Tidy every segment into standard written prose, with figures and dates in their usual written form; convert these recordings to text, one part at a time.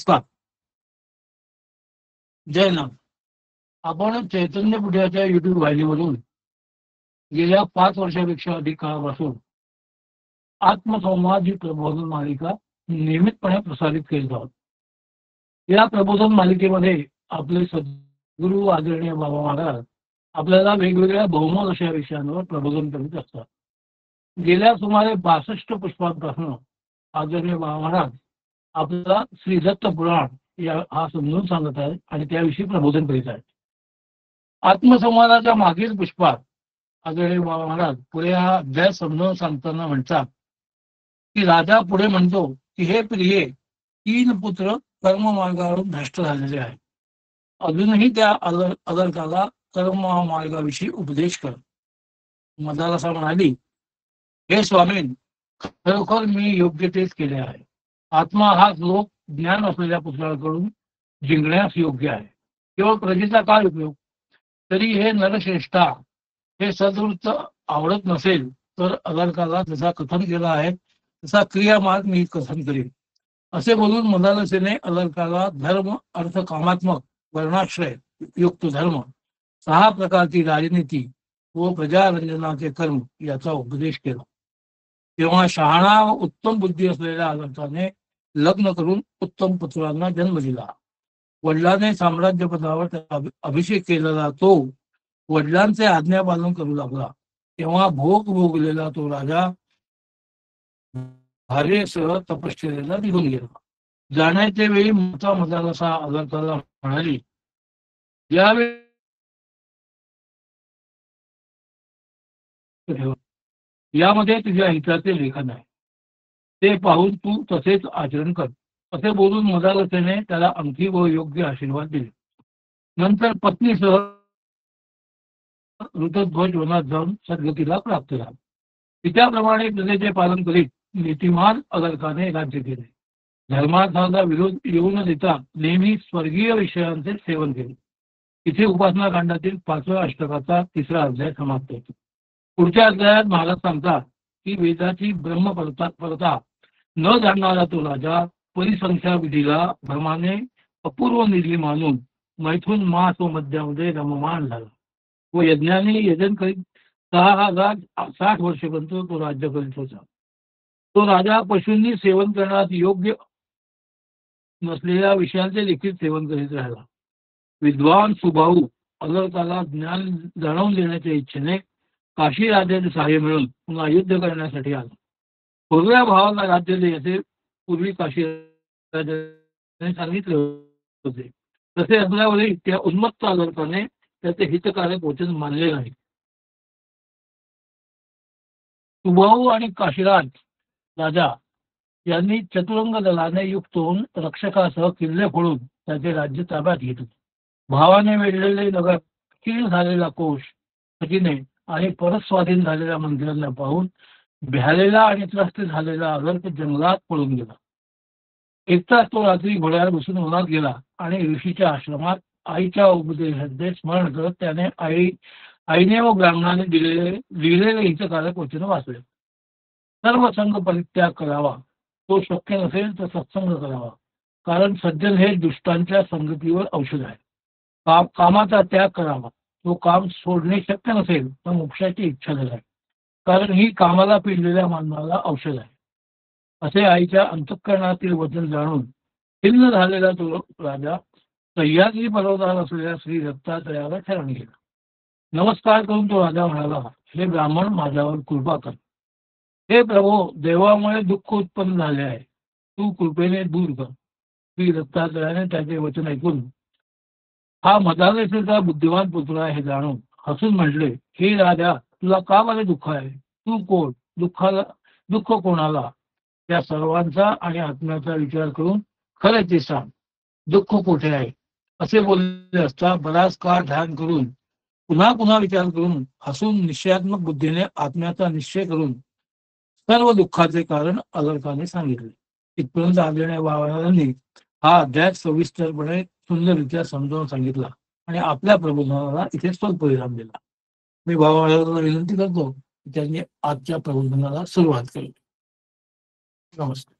नमस्कार. जय नाम. आपण चैतन्य पुढ्याच्या युट्यूब वाहिनीवरून गेल्या 5 वर्षापेक्षा अधिक काळापासून आत्मसंवाद ही प्रबोधन मालिका नियमितपणे प्रसारित केली आहोत. या प्रबोधन मालिकेमध्ये आपले सद्गुरू आदरणीय बाबा महाराज आपल्याला वेगवेगळ्या बहुमोल अशा विषयांवर प्रबोधन करीत असतात. गेल्या सुमारे 62 पुष्पांपासून आदरणीय बाबा महाराज आपल्याला श्री दत्त पुराण हा समजून सांगत आहेत आणि त्याविषयी प्रबोधन करीत आहेत. आत्मसंवादाच्या मागील पुष्पात आदरणीय बाबा महाराज पुढे हा अध्याय समजावून सांगताना म्हणतात की राजा पुढे म्हणतो की हे प्रिये, 3 पुत्र कर्ममार्गावरून भ्रष्ट झालेले आहेत. अजूनही त्या अदर्काला कर्ममार्गाविषयी उपदेश कर. मदालसा म्हणाली, हे स्वामीन, खरोखर मी योग्य तेच केले आहे. आत्मा हा श्लोक ज्ञान असलेल्या पुत्राकडून जिंकण्यास योग्य आहे. केवळ प्रजेचा काय उपयोग? तरी हे नरश्रेष्ठा, हे सद्वृत्त आवडत नसेल तर अदर्काला जसा कथन केला आहे तसा क्रियामार्ग मी कथन करीन. असे बोलून मदालसेने अदर्काला धर्म, अर्थ, कामात्मक, वर्णाश्रय युक्त धर्म, 6 प्रकारची राजनीती व प्रजारंजनाचे कर्म याचा उपदेश केला. तेव्हा शहाणा व उत्तम बुद्धी असलेल्या अदर्काने लग्न करून उत्तम पुत्रांना जन्म दिला. वडिलांनी साम्राज्यपदावर अभिषेक केलेला तो वडिलांचे आज्ञापालन करू लागला. तेव्हा भोग भोगलेला तो राजा भार्येसह तपश्चर्येला निघून गेला. जाण्याच्या वेळी माता मदालसा अदर्काला म्हणाली, यावेळी यामध्ये तुझ्या हिताचे लेखन आहे, ते पाहून तू तसेच आचरण कर. असे बोलून मदालसेने त्याला अंगठी व योग्य आशीर्वाद दिले. नंतर पत्नीसह ऋतध्वज वनात जाऊन सद्गतीला प्राप्त झाला. तिच्याप्रमाणे प्रजेचे पालन करीत नीतिमान अदर्काने राज्य केले. धर्मार्थाचा विरोध येऊ न देता नेहमी स्वर्गीय विषयांचे सेवन केले. इथे उपासना कांडातील 5व्या अष्टकाचा 3रा अध्याय समाप्त होतो. पुढच्या अध्यायात महाराज सांगतात की वेदाची ब्रह्मपरता न जाणणारा तो राजा परिसंख्या विधीला भ्रमाने अपूर्व निधी मानून मैथून मास व मध्यामध्ये रममान झाला व यज्ञाने यजन करीत 6060 वर्षपर्यंत तो राज्य करीत होता. तो राजा पशूंनी सेवन करण्यात योग्य नसलेल्या विषयांचे देखील सेवन करीत राहिला. विद्वान सुभाऊ अदर्काला ज्ञान जाणवून देण्याच्या इच्छेने काशी राजाचे सहाय्य मिळून पुन्हा युद्ध करण्यासाठी आला. थोरल्या भावाला राज्य दे असे पूर्वी काशी राजाने सांगितले होते. तसे असल्यावरही त्या उन्मत्त अदर्काने त्याचे हितकारक वचन मानले नाही. सुभाऊ आणि काशीराज राजा यांनी चतुरंग दलाने युक्त होऊन रक्षकासह किल्ले फोडून त्याचे राज्य ताब्यात घेतले. भावाने वेढलेले नगर, कीर्ण झालेला कोश, खजिने आणि परत स्वाधीन झालेल्या मंदिरांना पाहून भ्यालेला आणि त्रस्त झालेला अदर्क जंगलात पळून गेला. एकटाच तो रात्री घोड्यावर बसून वनात गेला आणि ऋषीच्या आश्रमात आईच्या उपदेशाचे स्मरण करत त्याने आईने व ब्राह्मणाने लिहिलेले हितकारक वचन वाचले. सर्व संघ परित्याग करावा, तो शक्य नसेल तर सत्संग करावा, कारण सज्जन हे दुष्टांच्या संगतीवर औषध आहे. कामाचा त्याग करावा, तो काम सोडणे शक्य नसेल तर मोक्षाची इच्छा धरावी, कारण ही कामाला पिळलेल्या मानवाला औषध आहे. असे आईच्या अंतःकरणातील वचन जाणून खिन्न झालेला तो राजा सह्याद्री पर्वतावर असलेल्या श्री दत्तात्रयाला शरण गेला. नमस्कार करून तो राजा म्हणाला, हे ब्राह्मण, माझ्यावर कृपा कर. हे प्रभो, देवामुळे दुःख उत्पन्न झाले आहे, तू कृपेने दूर कर. श्री दत्तात्रयाने त्याचे वचन ऐकून हा मदालसेचा बुद्धिवान पुत्र आहे हे जाणून हसून म्हटले, हे राजा, तुला का बरे दुःख आहे? तू कोण? दुःख कोणाला? त्या सर्वांचा आणि आत्म्याचा विचार करून खरे ते सांग, दुःख कुठे आहे? असे बोलले असता बराच काळ ध्यान करून पुन्हा पुन्हा विचार करून हसून निश्चयात्मक बुद्धीने आत्म्याचा निश्चय करून सर्व दुःखाचे कारण अदर्काने सांगितले. इथपर्यंत आदरणीय बाबांनी हा अध्याय सविस्तरपणे सुंदररित्या समजावून सांगितला आणि आपल्या प्रबोधनाला इथे स्वल्पविराम दिला. मी बाबांना विनंती करतो की त्यांनी आजच्या प्रबोधनाला सुरुवात केली. नमस्कार.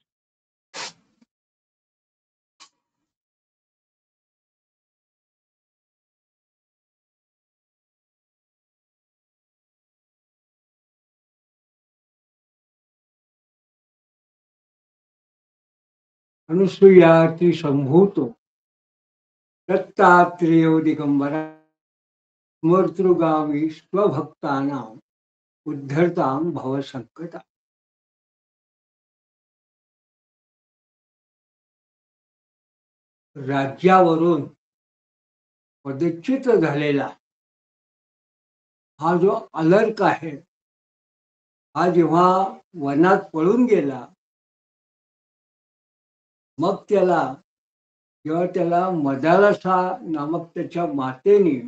अनुसूयाति संभूतो दत्तात्रेयो दिगंबरा स्मर्तृगामी स्वभक्तानां उद्धरतां भवसंकटा. राज्यावरून पदच्युत झालेला हा जो अलर्क आहे, हा जेव्हा वनात पळून गेला, मग जेव्हा त्याला मदालसा नामक त्याच्या मातेने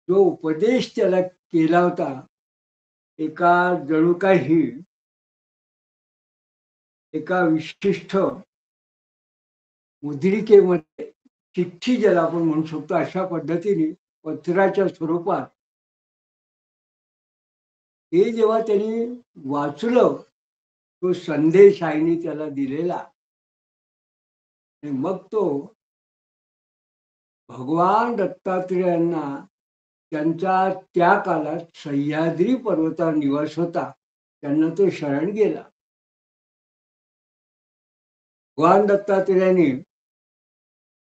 जो उपदेश त्याला केला होता, एका जणू काही एका विशिष्ट मुद्रिकेमध्ये चिठ्ठी ज्याला आपण म्हणू शकतो, अशा पद्धतीने पत्राच्या स्वरूपात हे जेव्हा त्यांनी वाचलं, तो संदेश आईने त्याला दिलेला, आणि मग तो भगवान दत्तात्रेयांना त्यांचा त्या काळात सह्याद्री पर्वतावर निवास होता, त्यांना तो शरण गेला. भगवान दत्तात्रेयांनी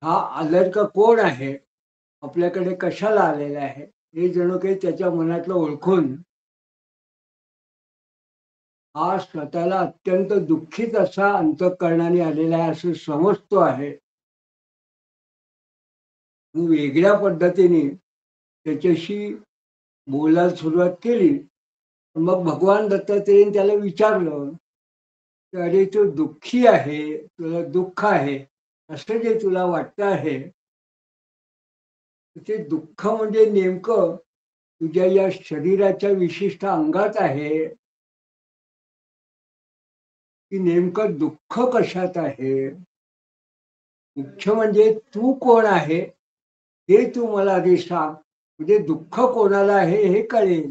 हा अलर्क कोण आहे, आपल्याकडे कशाला आलेला आहे, हे जणू काही त्याच्या मनातलं ओळखून हा स्वतःला अत्यंत दुःखित असा अंतःकरणाने आलेला आहे असं समजतो आहे. वेगळ्या पद्धतीने त्याच्याशी बोलायला सुरुवात केली. मग भगवान दत्तात्रेयांनी त्याला विचारलं, अरे तू दुःखी आहे, तुला दुःख आहे, असं जे तुला वाटतं आहे, ते दुःख म्हणजे नेमकं तुझ्या या शरीराच्या विशिष्ट अंगात आहे, की नेमकं दुःख कशात आहे? मुख्य म्हणजे तू कोण आहे हे तू मला आधी सांग, म्हणजे दुःख कोणाला आहे हे कळेल.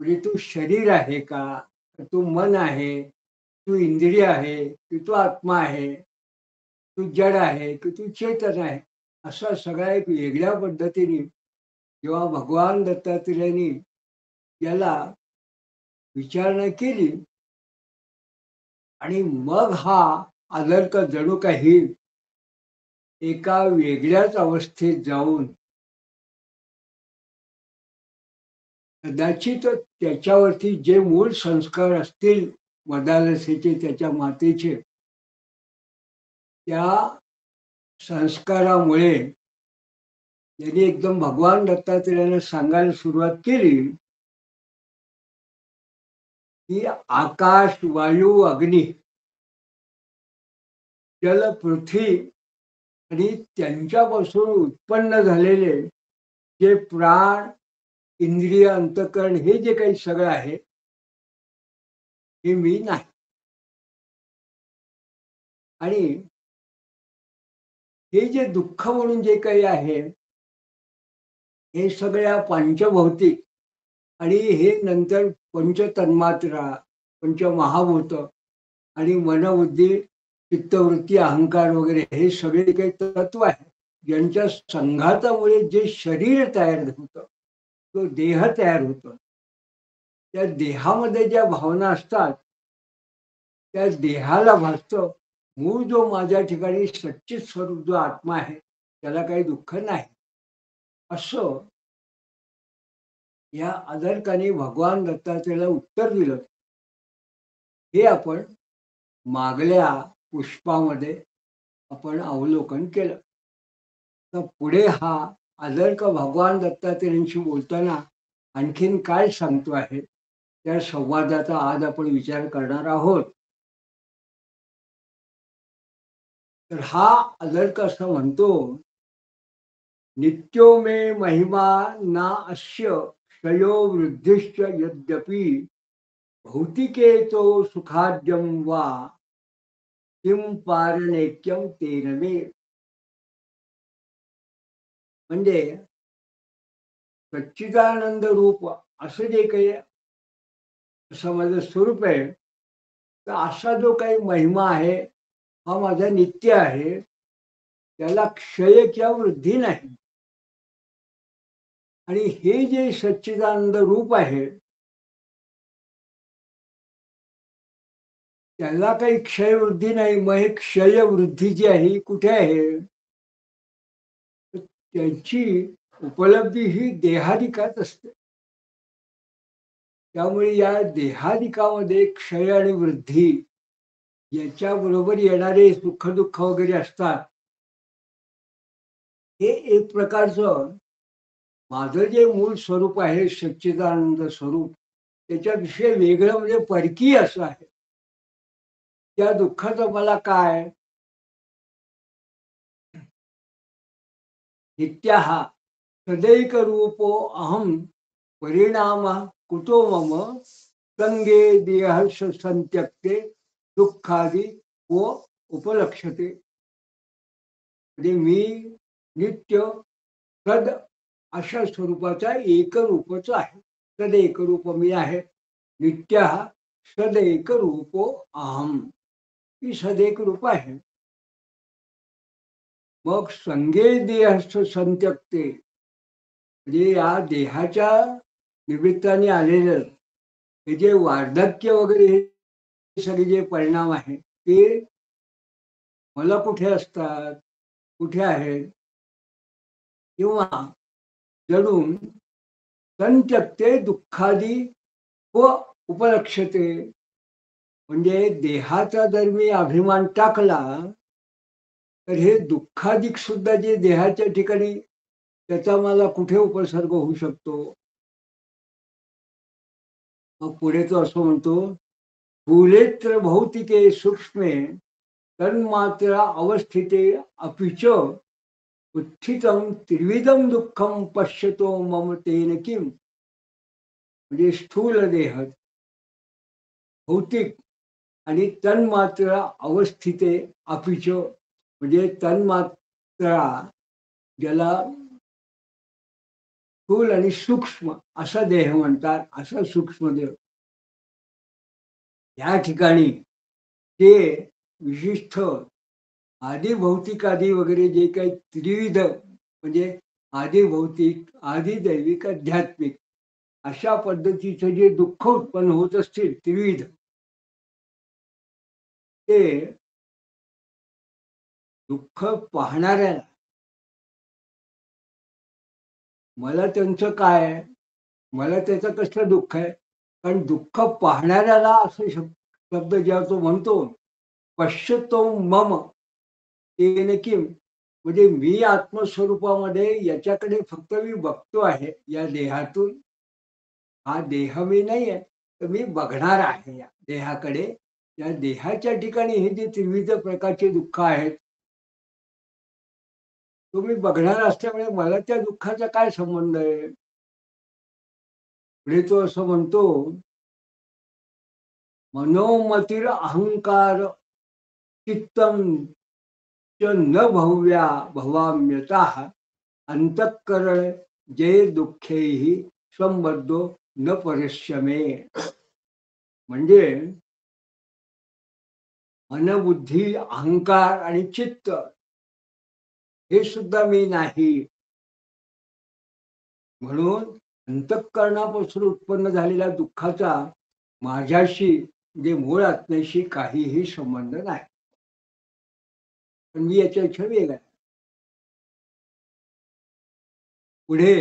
म्हणजे तू शरीर आहे का, तू मन आहे, तू इंद्रिय आहे की तू आत्मा आहे, तू जड आहे की तू चेतन आहे. असा सगळा एक वेगळ्या पद्धतीने जेव्हा भगवान दत्तात्रेयांनी याला विचारणा केली, आणि मग हा अलर्क जणू काही एका वेगळ्याच अवस्थेत जाऊन कदाचित त्याच्यावरती जे मूळ संस्कार असतील मदालसेचे, त्याच्या मातेचे, त्या संस्कारामुळे त्यांनी एकदम भगवान दत्तात्रेयांना सांगायला सुरुवात केली की आकाश, वायू, अग्नी, जल, पृथ्वी आणि त्यांच्यापासून उत्पन्न झालेले जे प्राण, इंद्रिय, अंतकरण, हे जे काही सगळं आहे, हे मी नाही. आणि हे जे दुःख म्हणून जे काही आहे, हे सगळ्या पंचभौतिक आणि हे नंतर पंचतन्मात्रा, पंचमहाभूत आणि मनबुद्धी, चित्तवृत्ती, अहंकार वगैरे हे सगळे काही तत्व आहे, ज्यांच्या संघातामुळे जे शरीर तयार होतं, तो देह तयार होतो. त्या देहामध्ये ज्या भावना असतात, त्या देहाला भासतं मूळ जो माझ्या ठिकाणी सच्चित स्वरूप जो आत्मा आहे, त्याला काही दुःख नाही, असं या अदर्काने भगवान दत्तात्रेयाला उत्तर दिलं. हे आपण मागल्या पुष्पामध्ये आपण अवलोकन केलं. तर पुढे हा अदर्क भगवान दत्तात्रेयांशी बोलताना आणखीन काय सांगतो आहे, त्या संवादाचा आज आपण विचार करणार आहोत. तर हा अदर्क असं म्हणतो, नित्यो मे महिमा ना अस्य क्षयो वृद्धिश्च यद्यपि भौतिके तो सुखाद्यम वा किम पारणेक्यम तेन मे. म्हणजे सच्चिदानंद रूप असं जे काही असं माझं स्वरूप आहे, तर असा जो काही महिमा आहे, हा माझा नित्य आहे, त्याला क्षय किंवा वृद्धी नाही. आणि हे जे सच्चिदानंद रूप आहे, त्याला काही क्षयवृद्धी नाही. मग हे क्षयवृद्धी जी आहे ही कुठे आहे? तर त्यांची उपलब्धी ही देहादिकात असते. त्यामुळे या देहादिकामध्ये क्षय आणि वृद्धी याच्याबरोबर येणारे सुख दुःख वगैरे असतात. हे एक प्रकारचं माझं जे मूळ स्वरूप आहे सच्चिदानंद स्वरूप त्याच्याविषयी वेगळं म्हणजे परकीय असं आहे. त्या दुःखाचं मला काय? नित्याः सदैक रूपो अहम परिणाम कुतो मम संगे देहर्ष संत्यक्ते दुःखादी व उपलक्षते. म्हणजे मी नित्य सद अशा स्वरूपाचा एकरूपच आहे. सद एकरूप मी आहे. नित्य सद एकरूपो अहम. ही सदैक रूप आहे. मग संगे देहस्थ संत्यक्ते म्हणजे या देहाच्या निमित्ताने आलेलं हे जे वार्धक्य वगैरे हे सगळे जे परिणाम आहेत ते मला कुठे असतात, कुठे आहेत? किंवा जडून संत्यक्ते दुःखादी व उपलक्षते. म्हणजे देहाचा जर मी अभिमान टाकला तर हे दुःखाधिक सुद्धा जे देहाच्या ठिकाणी त्याचा मला कुठे उपसर्ग होऊ शकतो? मग पुढे तो असं म्हणतो, स्थूलेत्र भौतिके सूक्ष्मे तन्मात्रा अवस्थिते अपिच उत्थितम त्रिविधम दुःखम पश्यतो मम तेन किम. म्हणजे स्थूल देह, भौतिक आणि तन्मात्रा अवस्थिते अपिच म्हणजे तन्मात्रा ज्याला स्थूल आणि सूक्ष्म असा देह म्हणतात. असा सूक्ष्म देह या ठिकाणी ते विशिष्ट आधी भौतिक आदी वगैरे जे काही त्रिविध म्हणजे आधी भौतिक आधी दैविक आध्यात्मिक अशा पद्धतीचं जे दुःख उत्पन्न होत असतील त्रिविध ते दुःख पाहणाऱ्याला मला त्यांचं काय आहे? मला त्याचं कसलं दुःख आहे? कारण दुःख पाहणाऱ्याला असं शब्द जेव्हा तो म्हणतो पश्यतो मम तेन किम. म्हणजे मी आत्मस्वरूपामध्ये याच्याकडे फक्त मी बघतो आहे या देहातून. हा देह मी नाही आहे, तर मी बघणार आहे या देहाकडे. या देहाच्या ठिकाणी हे जे त्रिविध प्रकारचे दुःख आहेत तो मी बघणार असल्यामुळे मला त्या दुःखाचा काय संबंध आहे? पुढे तो असं म्हणतो, मनोमतीर अहंकार चित्तम च न भव्या भवाम्यतः अंतःकरण जे दुःखेही संबद्धो न परिश्रमे. म्हणजे मनबुद्धी अहंकार आणि चित्त हे सुद्धा मी नाही. म्हणून अंतःकरणापासून उत्पन्न झालेल्या दुःखाचा माझ्याशी म्हणजे मूळ आत्म्याशी काहीही संबंध नाही. पण मी याच्यापेक्षा वेगळा आहे. पुढे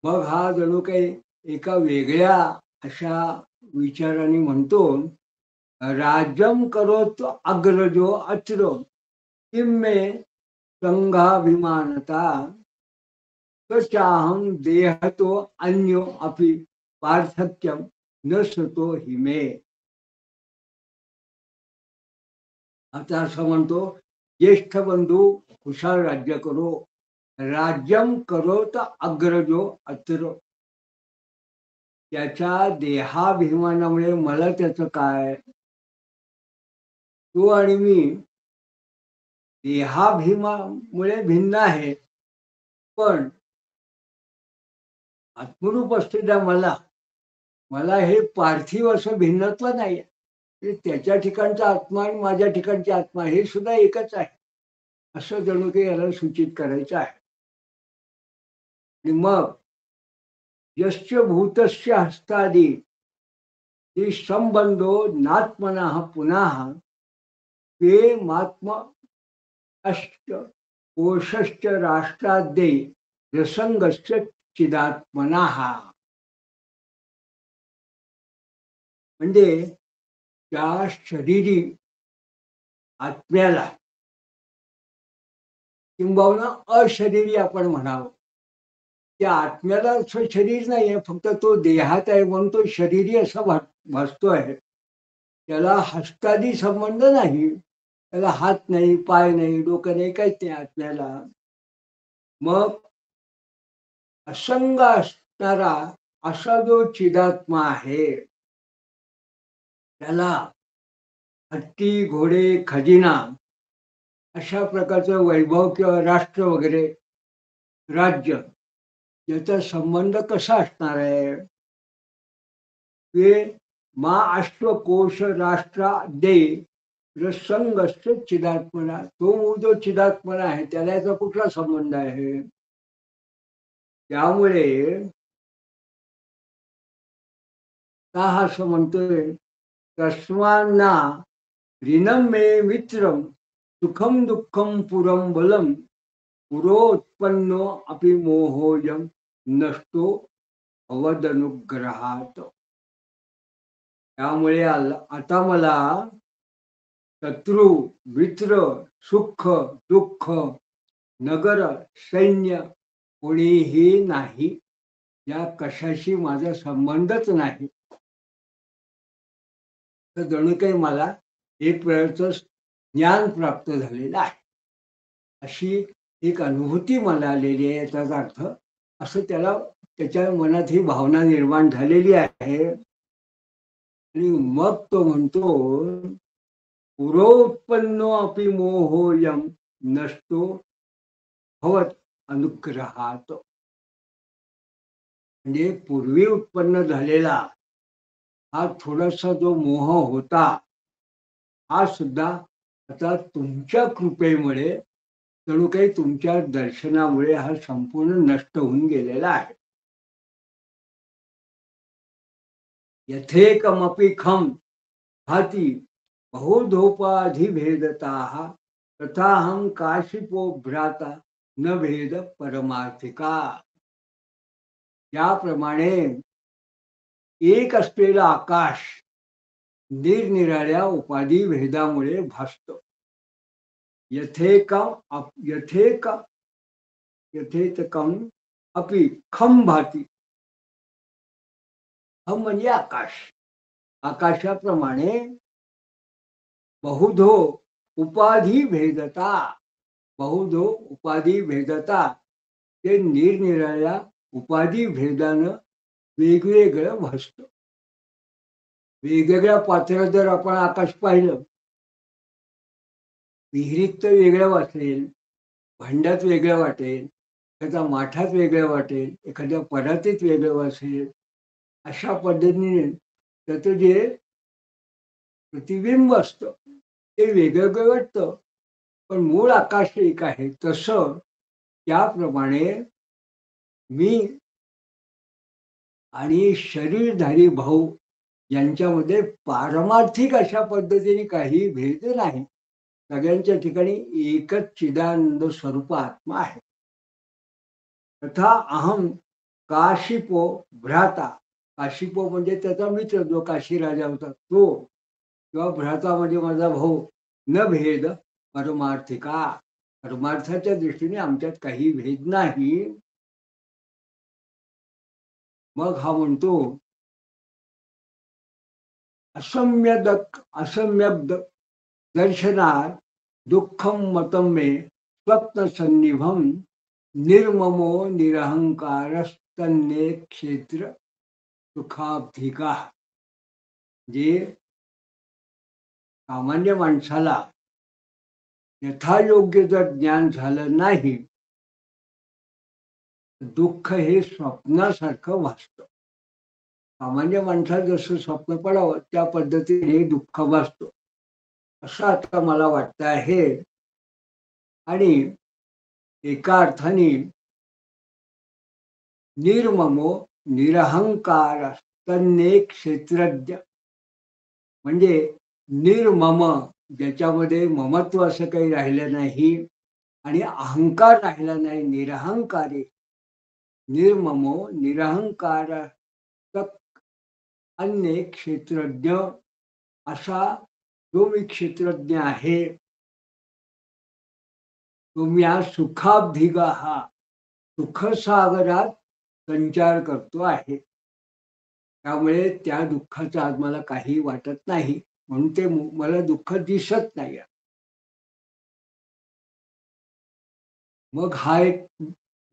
मग हा जणू काही एका वेगळ्या अशा विचाराने म्हणतो, राज्यम करोत अग्रजो अच्र किम्मे संघाभिमानता चाहम देहतो अन्यो अपि पार्थक्यम न सतो हिमे. आता असं म्हणतो, ज्येष्ठ बंधू कुशाल राज्य करो. राज्यम करोत अग्रजो अत्र. त्याच्या देहाभिमानामुळे मला त्याचं काय? तो आणि मी देहाभिमानामुळे भिन्न आहे, पण आत्मरूप असलेल्या मला मला हे पार्थिव असं भिन्नत्व नाही. त्याच्या ठिकाणचा आत्मा आणि माझ्या ठिकाणचा आत्मा हे सुद्धा एकच आहे असं जणू काही याला सूचित करायचं आहे. आणि मग यश्च भूतस्य हस्तादी ती संबंधो नात्मनः पुनः ते मात्म अष्ट कोशश्च राष्ट्राद्यै रसंगश्च चिदात्मनः. म्हणजे त्या शरीरी आत्म्याला किंबहुना अशरीरी आपण म्हणावं, त्या आत्म्याला असं शरीर नाहीये, फक्त तो देहात आहे म्हणून तो शरीरी असा भासतोय. त्याला हस्तादी संबंध नाही, त्याला हात नाही, पाय नाही, डोकं नाही, काहीच नाही आत्म्याला. मग असंग असणारा असा जो चिदात्मा आहे, त्याला हत्ती, घोडे, खजिना अशा प्रकारचं वैभव किंवा राष्ट्र वगैरे राज्य याचा संबंध कसा असणार आहे? ते मा अश्वकोश राष्ट्रा दे रसंगश्च चिदात्मना. तो जो चिदात्मना आहे त्याला याचा कुठला संबंध आहे? त्यामुळे का हा असं म्हणतोय, तस्मान्ना ऋणम मे मित्रम सुखम दुःखम पुरम बलम पुरोत्पन्नो अपि मोहोयम नष्टो अवदनुग्रहात. त्यामुळे आता मला शत्रू, मित्र, सुख, दुःख, नगर, सैन्य कोणीही नाही. या कशाशी माझा संबंधच नाही. तर जणू काही मला एक प्रकारचं ज्ञान प्राप्त झालेलं आहे, अशी एक अनुभूती मला आलेली आहे. याचाच अर्थ असं त्याला त्याच्या मनात ही भावना निर्माण झालेली आहे. आणि मग तो म्हणतो, पुरोत्पन्नो अपि मोहोयम नष्टो भवत अनुग्रहात. म्हणजे पूर्वी उत्पन्न झालेला हा थोडासा जो मोह होता, हा सुद्धा आता तुमच्या कृपेमुळे, जणू काही तुमच्या दर्शनामुळे हा संपूर्ण नष्ट होऊन गेलेला आहे. यथेकमपि खम भाति बहुधोपाधिभेदताः तथाहं काशिपो भ्राता न भेद परमार्थिका. याप्रमाणे एक असलेला आकाश निरनिराळ्या उपाधी भेदामुळे भासतो. यथेतकम अपि खम भाती. खम म्हणजे आकाश. आकाशाप्रमाणे बहुधो उपाधी भेदता. बहुधो उपाधी भेदता, ते निरनिराळ्या उपाधी भेदानं वेगवेगळं भासतं. वेगवेगळ्या पातळीवर जर आपण आकाश पाहिलं, विहिरीत तर वेगळं वाटेल, भांड्यात वेगळं वाटेल, एखाद्या माठात वेगळं वाटेल, एखाद्या परातीत वेगळं वाटेल. अशा पद्धतीने त्याचं जे प्रतिबिंब असतं ते वेगवेगळं वाटतं, पण मूळ आकाश एक आहे. तसं त्याप्रमाणे मी आणि शरीरधारी भाऊ यांच्यामध्ये पारमार्थिक अशा पद्धतीने काही भेद नाही. सगळ्यांच्या ठिकाणी एकच चिदानंद स्वरूप आत्मा आहे. तथा अहम काशिपो भ्राता. काशिपो म्हणजे त्याचा मित्र, जो काशी राजा होता तो, किंवा भ्राता म्हणजे माझा भाऊ. न भेद परमार्थिका. परमार्थाच्या दृष्टीने आमच्यात काही भेद नाही. मग हा म्हणतो, असम्यक दर्शनात दुःखम मतम मे स्वप्न सन्निभम निर्ममो निरहंकारस्तन्ने क्षेत्र सुखाब्धिका. जे सामान्य माणसाला यथायोग्य जर ज्ञान झालं नाही, दुःख हे स्वप्नासारखं भासतं. सामान्य माणसाला जसं स्वप्न पडावं त्या पद्धतीने दुःख भासतो, असं आता मला वाटतं आहे. आणि एका अर्थाने निर्ममो निरहंकार तन्ने क्षेत्रज्ञ म्हणजे निर्मम, ज्याच्यामध्ये ममत्व असं काही राहिलं नाही आणि अहंकार राहिला नाही, निरहंकारी. निर्ममो निरहंकार अन्य क्षेत्रज्ञ, असा जो मी क्षेत्रज्ञ आहे, तो मी आज सुखाब्धिगा हा सुखसागरात संचार करतो आहे. त्यामुळे त्या दुःखाचं आज मला काही वाटत नाही, म्हणून ते मला दुःख दिसत नाही. मग हा एक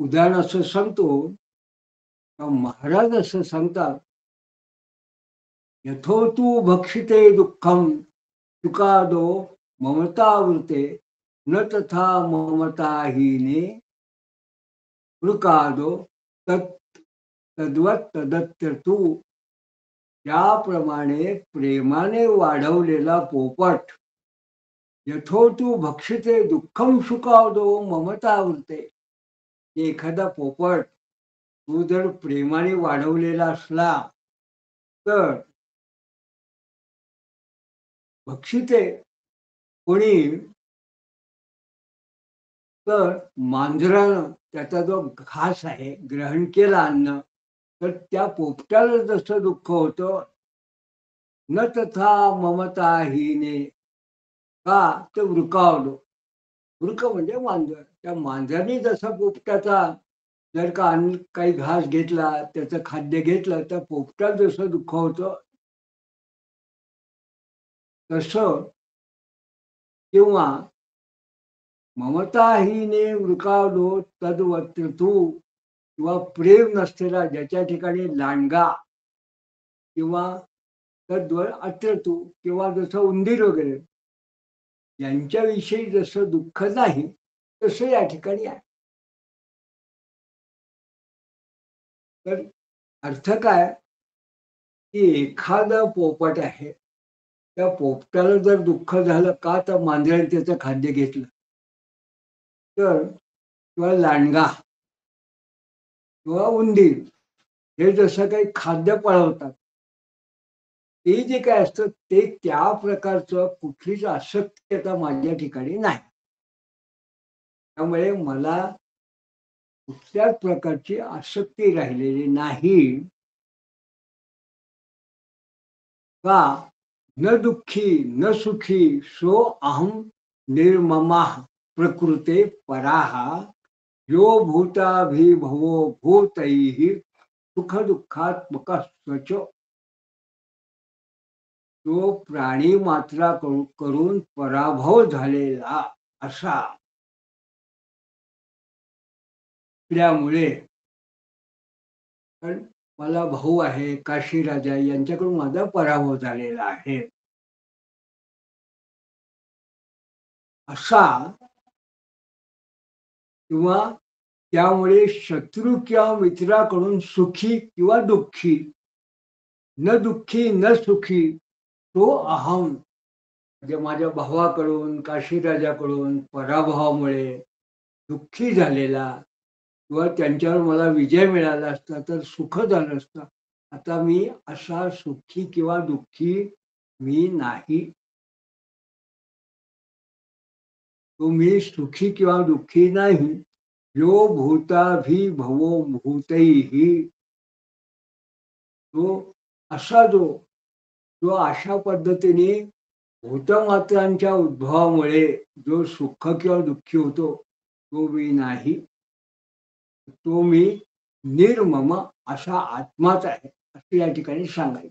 उदाहरण असं सांगतो का, महाराज असं सांगतात, यथोतु भक्षिते दुःखम सुखादो ममतावृते न तथा ममताहीने मृकादो तद्वत तदत्यतु. त्याप्रमाणे प्रेमाने वाढवलेला पोपट, यथोतु भक्षिते दुःखम सुखादो ममतावृते. एखादा पोपट तू जर प्रेमाने वाढवलेला असला तर भक्षिते कोणी, तर मांजरानं त्याचा जो घास आहे ग्रहण केला अन्न, तर त्या पोपटाला जसं दुःख होतं, न तथा ममताहीने, का तर वृकावलो. वृक म्हणजे मांजर. त्या मांजराने जसा पोपटाचा जर का अन्न काही घास घेतला, त्याचं खाद्य घेतलं, तर पोपटाला जसं दुःख होतं तसं, किंवा ममताहीने वृकावलो तद्वत्रतु, किंवा प्रेम नसलेला ज्याच्या ठिकाणी लांडगा, किंवा तद्वत अत्रतु, किंवा जसं उंदीर वगैरे यांच्याविषयी जसं दुःख नाही, तसं या ठिकाणी आहे. तर अर्थ काय, की एखादा पोपट आहे, त्या पोपटाला जर दुःख झालं का, तर मांजराने त्याचं खाद्य घेतलं तर, किंवा लांडगा किंवा उंदीर हे जसं काही खाद्य पळवतात, ते जे काय असतं ते त्या प्रकारचं कुठलीच आसक्ती आता माझ्या ठिकाणी नाही. त्यामुळे मला कुठल्याच प्रकारची आसक्ती राहिलेली नाही. का न दुःखी न सुखी सो अहम निर्ममा प्रकृते पराह, यो भूताभिभवो भूतैः सुख दुःखात्मक स्वच. तो प्राणी मात्रा करून पराभव झालेला असा असल्यामुळे, कारण मला भाऊ आहे काशी राजा, यांच्याकडून माझा पराभव झालेला आहे असा, किंवा त्यामुळे शत्रू किंवा मित्राकडून सुखी किंवा दुःखी, न दुःखी न सुखी तो अहम, म्हणजे माझ्या भावाकडून काशीराजाकडून पराभवामुळे दुःखी झालेला, किंवा त्यांच्यावर मला विजय मिळाला असता तर सुख झालं असतं, आता मी असा सुखी किंवा दुःखी मी नाही. तो मी सुखी किंवा दुःखी नाही. यो भूताभिभवो भूतैः, तो असा जो अशा पद्धतीने भूतमात्रांच्या उद्भवामुळे जो सुख किंवा दुःखी होतो, तो मी नाही. तो मी निर्मम असा आत्माच आहे, असं या ठिकाणी सांगायचं.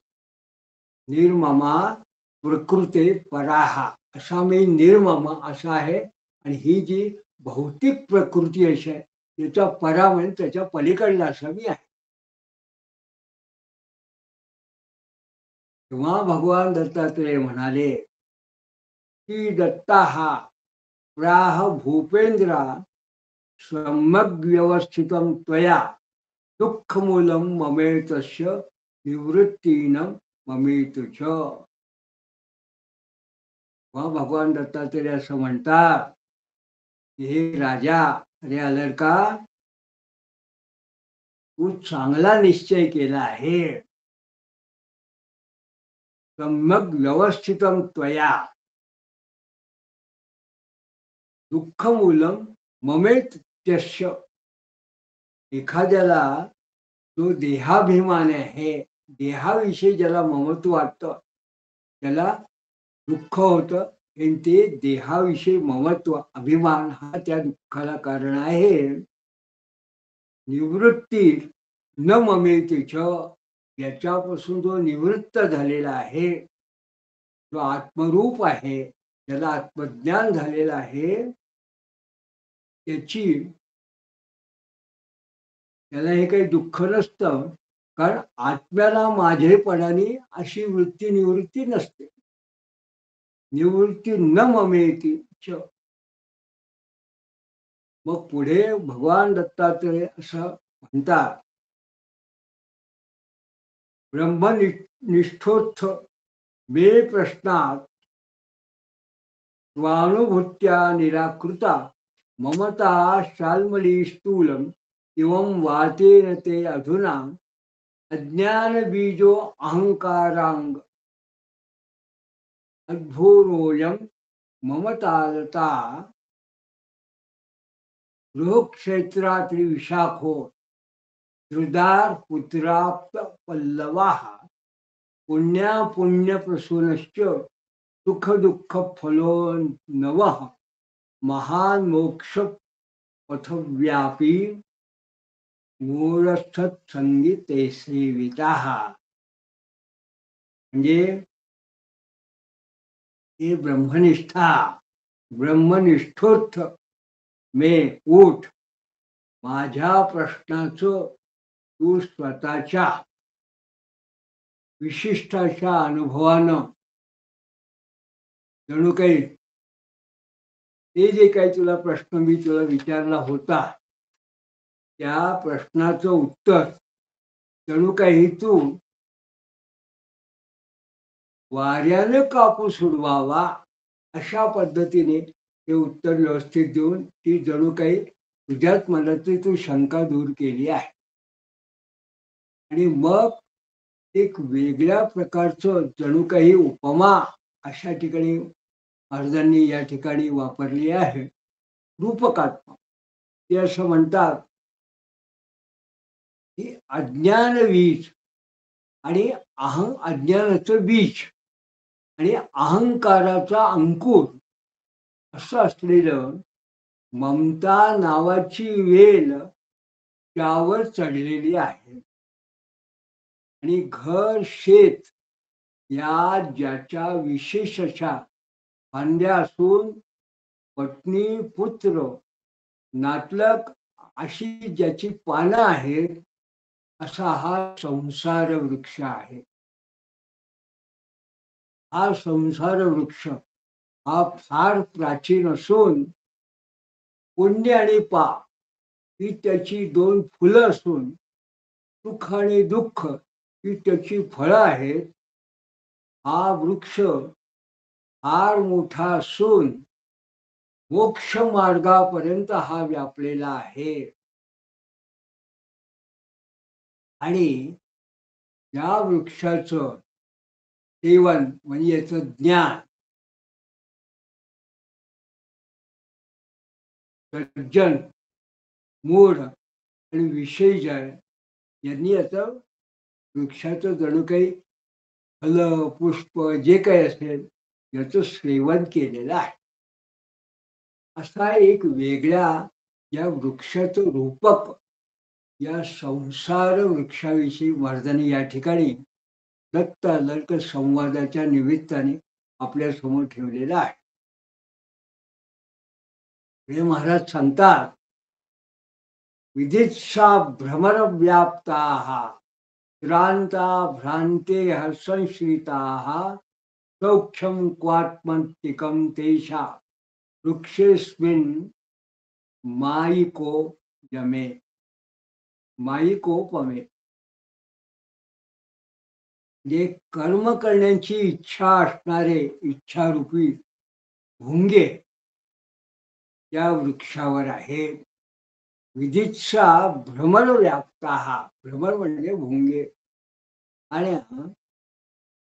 निर्ममा प्रकृते पराहा, असा मी निर्मम असा आहे. आणि ही जी भौतिक प्रकृती अशी आहे, त्याचा परा म्हणजे त्याच्या पलीकडला असा मी आहे. तेव्हा भगवान दत्तात्रेय म्हणाले की दत्ता हा प्राह भूपेंद्रा सम्यक व्यवस्थितं त्वया दुःखमूलं ममेतस्य निवृत्तीनं ममेत च. भगवान दत्तात्रेय असं म्हणतात, हे राजा, अरे आलर का, तू चांगला निश्चय केला आहे. सम्यक व्यवस्थितम त्वया दुःखमूलम ममेत त्यस्य. एखाद्याला जो देहाभिमान आहे, देहाविषयी ज्याला ममत्व वाटतं, त्याला दुःख होतं. आणि ते देहाविषयी ममत्व अभिमान हा त्या दुःखाला कारण आहे. निवृत्ती न ममेतीच, याच्यापासून जो निवृत्त झालेला आहे, जो आत्मरूप आहे, ज्याला आत्मज्ञान झालेलं आहे, त्याला हे काही दुःख नसतं. कारण आत्म्याला माझेपणाने अशी वृत्ती निवृत्ती नसते. निवृत्ती न ममेती च. मग पुढे भगवान दत्तात्रय असं म्हणतात, ब्रह्मनिष्ठोत्थ मे प्रश्नात स्वानुभूत्या निराकृता ममता शाल्मली स्थूलम एवं वातेन ते अधुना अज्ञान बीजो अहंकारांग अद्भुरोयम ममतालता गृहक्षेत्रातील विशाखो हृदार पुत्राप्त पल्लवा पुण्या पुण्य प्रसूनश्च सुख दुःख फलो नव महान मोक्ष पथव्यापी मूढस्थत संगीते सेविता. म्हणजे हे ब्रह्मनिष्ठा, ब्रह्मनिष्ठोत्थ मे उठ, माझ्या प्रश्नाचं तू स्वतःच्या विशिष्ट अशा अनुभवानं जणू काही ते जे काही तुला प्रश्न मी तुला विचारला होता, त्या प्रश्नाचं उत्तर जणू काही तू वाऱ्याने कापूस उडवावा अशा पद्धतीने ते उत्तर व्यवस्थित देऊन ती जणू काही तुझ्याच मनातली तू शंका दूर केली आहे. आणि मग एक वेगळ्या प्रकारचं जणू काही उपमा अशा ठिकाणी महाराजांनी या ठिकाणी वापरली आहे, रूपकात्मक. ते असं म्हणतात की अज्ञान बीज आणि अज्ञानाचं बीज आणि अहंकाराचा अंकुर असं असलेलं ममता नावाची वेल त्यावर चढलेली आहे. आणि घर शेत या ज्याच्या विशेष अशा फांद्या असून पत्नी पुत्र नातलग अशी ज्याची पानं आहेत, असा हा संसार वृक्ष आहे. हा संसार वृक्ष हा फार प्राचीन असून पुण्य आणि पाप ही त्याची दोन फुलं असून सुख आणि दुःख ही त्याची फळं आहेत. हा वृक्ष फार मोठा असून मोक्ष मार्गापर्यंत हा व्यापलेला आहे. आणि या वृक्षाचं सेवन म्हणजे याचं ज्ञान सज्जन मूढ आणि विषयजन यांनी याचं वृक्षाचं जणू काही फल पुष्प जे काही असेल याचं सेवन केलेलं आहे. असा एक वेगळ्या या वृक्षाचं रूपक या संसार वृक्षाविषयी महाराजांनी या ठिकाणी दत्त अलर्क संवादाच्या निमित्ताने आपल्या समोर ठेवलेला आहे. हे महाराज सांगतात, विदित्सा भ्रमर व्याप्ताः श्रांता भ्रांते संश्रिताः सौख्यम क्वात्मन्तिकं तेषा वृक्षेस्मिन् मायिको यमे मायिकोपमे. जे कर्म करण्याची इच्छा असणारे इच्छारूपी भुंगे या वृक्षावर आहेत. विदित्सा भ्रमर व्याप्ताः, भ्रमर म्हणजे भुंगे. आणि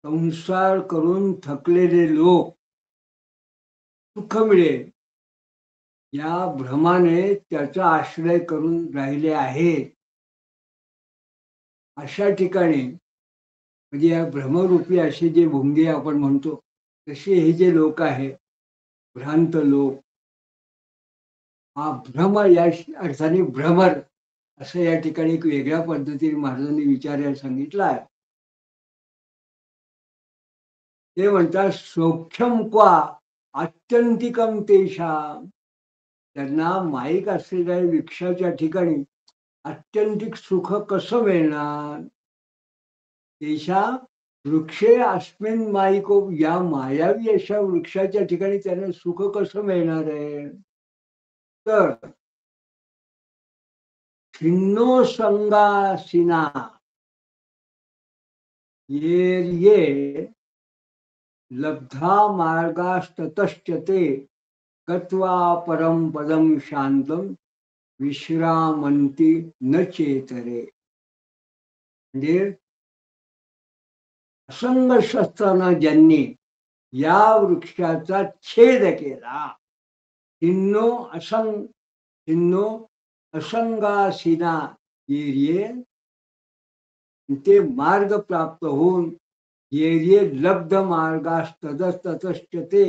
संसार करून थकलेले लोक सुख मिळेल या भ्रमाने त्याचा आश्रय करून राहिले आहेत. अशा ठिकाणी म्हणजे या भ्रमरूपी असे जे भुंगे आपण म्हणतो तसे हे जे लोक आहेत, भ्रांत लोक, हा भ्रम या अर्थाने भ्रमर असं या ठिकाणी एक वेगळ्या पद्धतीने महाराजांनी विचारायला सांगितलं आहे. ते म्हणतात सौख्यम क्वा आत्यंतिकम तेषाम. त्यांना माईक असलेल्या वृक्षाच्या ठिकाणी आत्यंतिक सुख कसं मिळणार? तेषा वृक्षे अस्मिन माईको, या मायावी अशा वृक्षाच्या ठिकाणी त्यांना सुख कसं मिळणार आहे? तर खिन्नो संगासिना ये लब्धा मार्गास्ततश्च ते गत्वा परम पदम शांतम विश्रामंती न चेतरे. म्हणजे असंग शस्त्रानं ज्यांनी या वृक्षाचा छेद केला, हिन्नो असंगासीना येर्ये, ते मार्ग प्राप्त होऊन येर्ये लब्ध मार्गास्ततश्च ते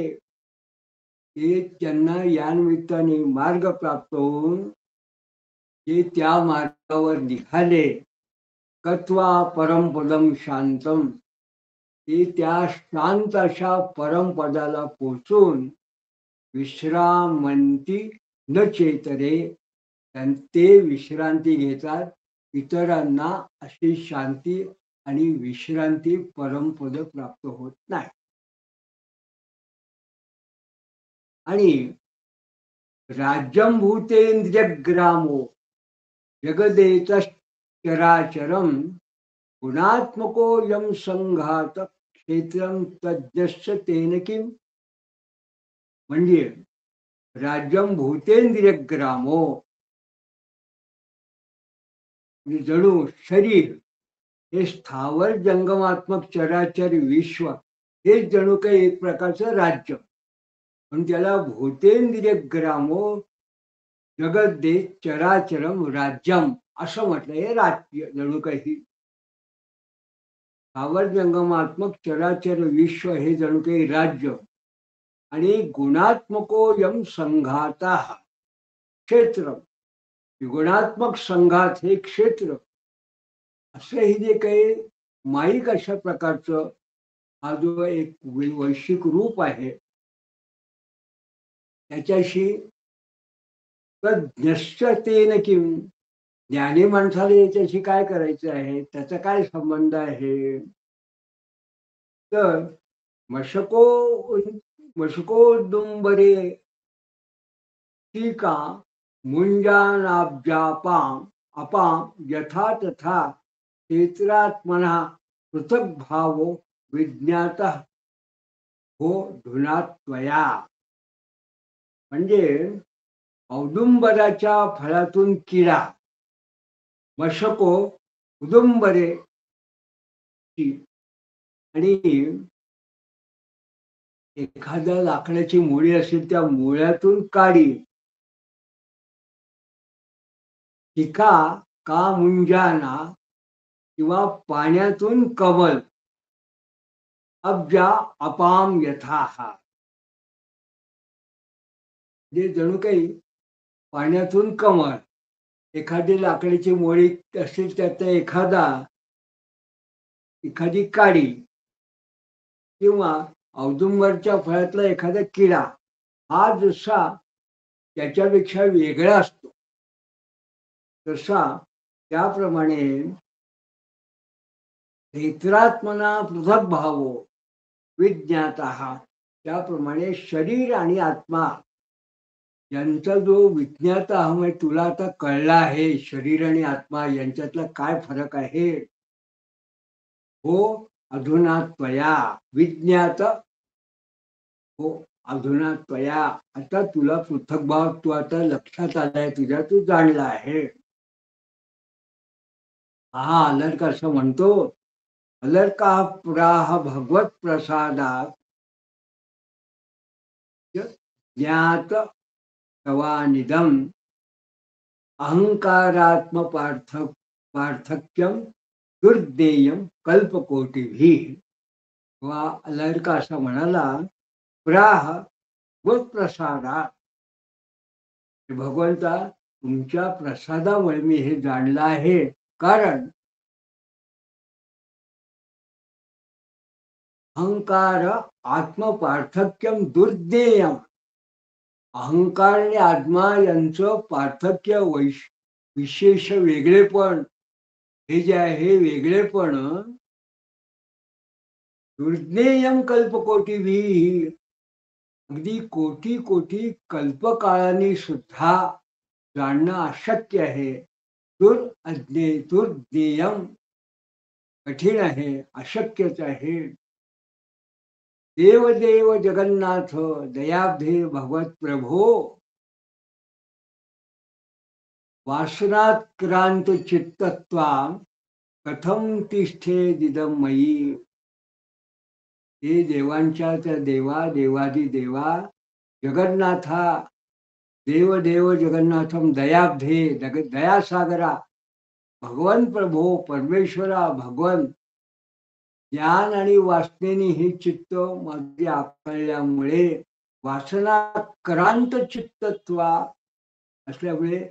त्यांना या निमित्ताने मार्ग प्राप्त होऊन ते त्या मार्गावर निघाले. कत्वा परमपदम शांतम, ते त्या शांत अशा परमपदाला पोचून विश्रामंती न चेतरे, ते विश्रांती घेतात. इतरांना अशी शांती आणि विश्रांती परमपद प्राप्त होत नाही. आणि राज्यम भूतेंद्रियग्रामो जगदेत चराचरम गुणात्मको यम संघात क्षेत्रम तज्जस्य तेन किम. म्हणजे राज्यम भूतेंद्रियग्रामो, जणू शरीर हे स्थावर जंगमात्मक चराचर विश्व हे जणू काही एक प्रकारचं राज्य, पण त्याला भूतेंद्रिय ग्रामो जगत दे चराचरम राज्यम असं म्हटलं. हे राज्य जणू काही स्थावर जंगमात्मक चराचर विश्व हे जणू काही राज्य, आणि गुणात्मको यम संघाता क्षेत्र, गुणात्मक संघात हे क्षेत्र, असं हे जे काही माईक अशा प्रकारचं हा जो एक वैश्विक रूप आहे, त्याच्याशी ज्ञश्चतेन किम, ज्ञानी माणसाला याच्याशी काय करायचं आहे, त्याचा काय संबंध आहे? तर मशकोदुंबरे टीका मुंजानाब्जापाम अपाम यथा तथा क्षेत्रात्मना पृथक भावो विज्ञात हो धुनात्वया. म्हणजे औदुंबराच्या फळातून किडा, मशको उदुंबरे, आणि एखाद्या लाकडाची मुळी असेल त्या मुळ्यातून काडी, टिका का मुंजाना, किंवा पाण्यातून कमल, अब्जा अपाम यथा, जे जणू काही पाण्यातून कमल, एखादी लाकडाची मुळी असेल त्यात एखादी काडी, किंवा औदुंबरच्या फळातला एखादा किडा हा जसा त्याच्यापेक्षा वेगळा असतो, तसा त्याप्रमाणे क्षेत्रात्मना पृथक भावो विज्ञातः, त्याप्रमाणे शरीर आणि आत्मा यांचा जो विज्ञात अहम आहे, तुला आता कळला आहे शरीर आणि आत्मा यांच्यातला काय फरक आहे, हो अधुना त्वया विज्ञात, हो अधुना त्वया, आता तुला पृथक भाव तू आता लक्षात आलाय तुझ्या, तू जाणला आहे. हा अलर्क असं म्हणतो अलर्का पुराह भगवत प्रसादात ज्ञात तवानिदम अहंकारात्म पार्थक्यम दुर्देयम कल्पकोटी. वा अलर्का असा म्हणाला, प्राह भगवत प्रसादात, भगवंता तुमच्या प्रसादामुळे मी हे जाणलं आहे. कारण अहंकार आत्मपार्थक्यम दुर्देयम, अहंकार आणि आत्मा यांचं पार्थक्य विशेष वेगळेपण, हे जे आहे वेगळेपण दुर्ज्ञेयम कल्पकोटी भी, अगदी कोटी कोटी कल्पकाळांनी सुद्धा जाणणं अशक्य आहे. दुर्ज्ञेयम कठीण आहे, अशक्यच आहे. देव देव जगन्नाथ दयाब्धे भगवत प्रभो, वासनात्क्रांत चित्तत्वा कथम तिष्ठे दिदम मयी. हे देवांच्या त्या देवा देवादी देवा जगन्नाथा, देव देव जगन्नाथम दयाब्धे, दयासागरा, भगवन प्रभो परमेश्वरा भगवन, ज्ञान आणि वासनेने हे चित्त माझे आकळल्यामुळे, वासनाक्रांत चित्तत्वा असल्यामुळे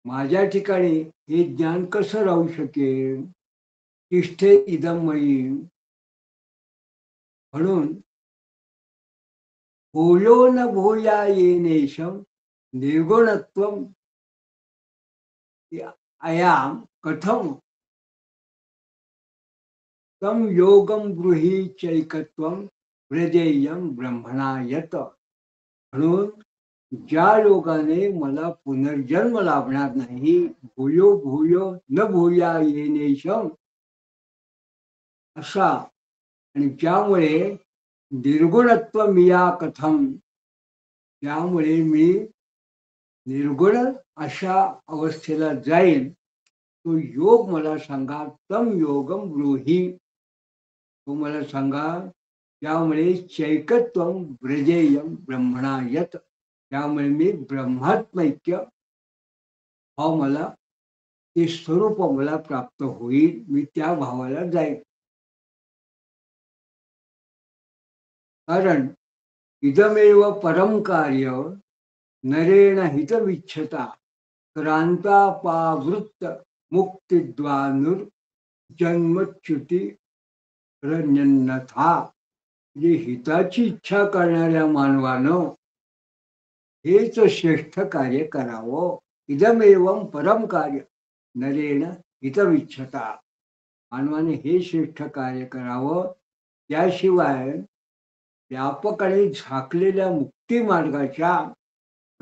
माझ्या ठिकाणी हे ज्ञान कसं राहू शकेल. तिष्ठे इदमयी, म्हणून भूयो न भूया येनेशम निर्गुणत्वम अयाम कथम तम योगम ब्रूहि चैकत्वम व्रजेयम ब्रह्मणा यत. म्हणून ज्या योगाने मला पुनर्जन्म लाभणार नाही, भूयो भूयो न भूया येनेशम असा, आणि ज्यामुळे निर्गुणत्व मिया कथम, त्यामुळे मी निर्गुण अशा अवस्थेला जाईल, तो योग मला सांगा. तम योगम ब्रूहि, तो मला सांगा, त्यामुळे चैकत्वम व्रजेयम ब्रह्मणा यत, त्यामुळे मी ब्रह्मात्मैक्य हा मला, ते स्वरूप मला प्राप्त होईल, मी त्या भावाला जाईल. कारण इदमेव परम कार्य नरेण हितविच्छता क्रांतापावृत्त मुक्तिद्वानुर जन्मच्युती रण्यन्नथा. जे हिताची इच्छा करणाऱ्या मानवानं हेच श्रेष्ठ कार्य करावं. इदमेवम परम कार्य नरेण हितविच्छता, मानवाने हे श्रेष्ठ कार्य करावं. त्याशिवाय व्यापकाने झाकलेल्या मुक्ती मार्गाच्या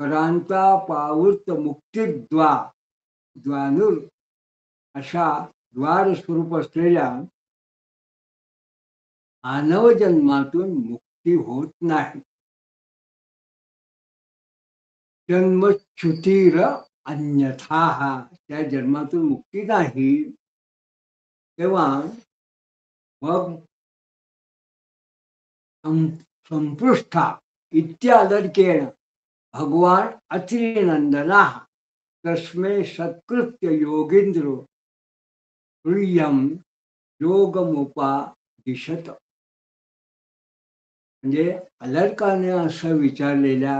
क्रांतापावृत्त मुक्तिद्वानुर अशा द्वार स्वरूप असलेल्या मानव जन्मातून मुक्ती होत नाही. जन्मच्युतीर अन्यथा, त्या जन्मातून मुक्ती नाही. तेव्हा मग संपृष्ठा इत्यादर्केण भगवान अत्रिनंदना तस्मै सत्कृत्य योगींद्रो प्रियम योगमुपादिशत. म्हणजे अलर्काने असं विचारलेल्या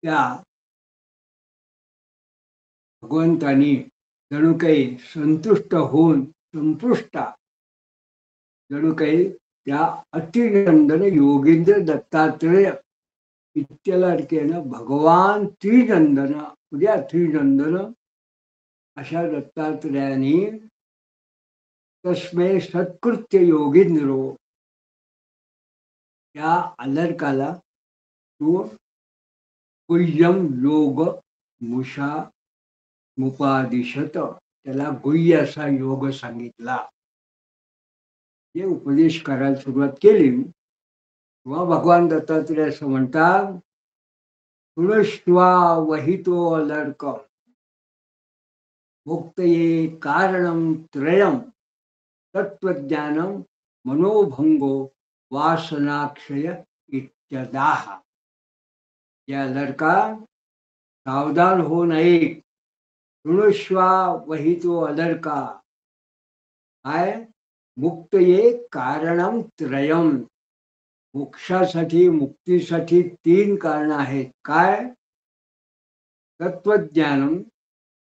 त्या भगवंतानी जणू काही संतुष्ट होऊन, संपुष्टा जणू काही त्या अतिनंदन योगींद्र दत्तात्रेय इत्यादर्केनं भगवान त्रिनंदन, उद्या त्रिनंदन अशा दत्तात्रेयाने तस्मै सत्कृत्य योगींद्रो, त्या अलर्काला तो गुह्यम योग मुषा मुपादिशत, त्याला गुह्य असा योग सांगितला. हे उपदेश करायला सुरुवात केली तेव्हा भगवान दत्तात्रेय असं म्हणतात, पुनश्वा वहितो अलर्क, मुक्तये कारणं त्रयं तत्त्वज्ञानं मनोभंगो वासनाक्षय इत्यदाह. या लड़का सावधान हो नहीं, सुनुष्वा वही तो अलर्का. काय मुक्त ये कारणम त्रयम. मोक्षासाठी मुक्तीसाठी 3 कारण आहेत. काय तत्वज्ञानम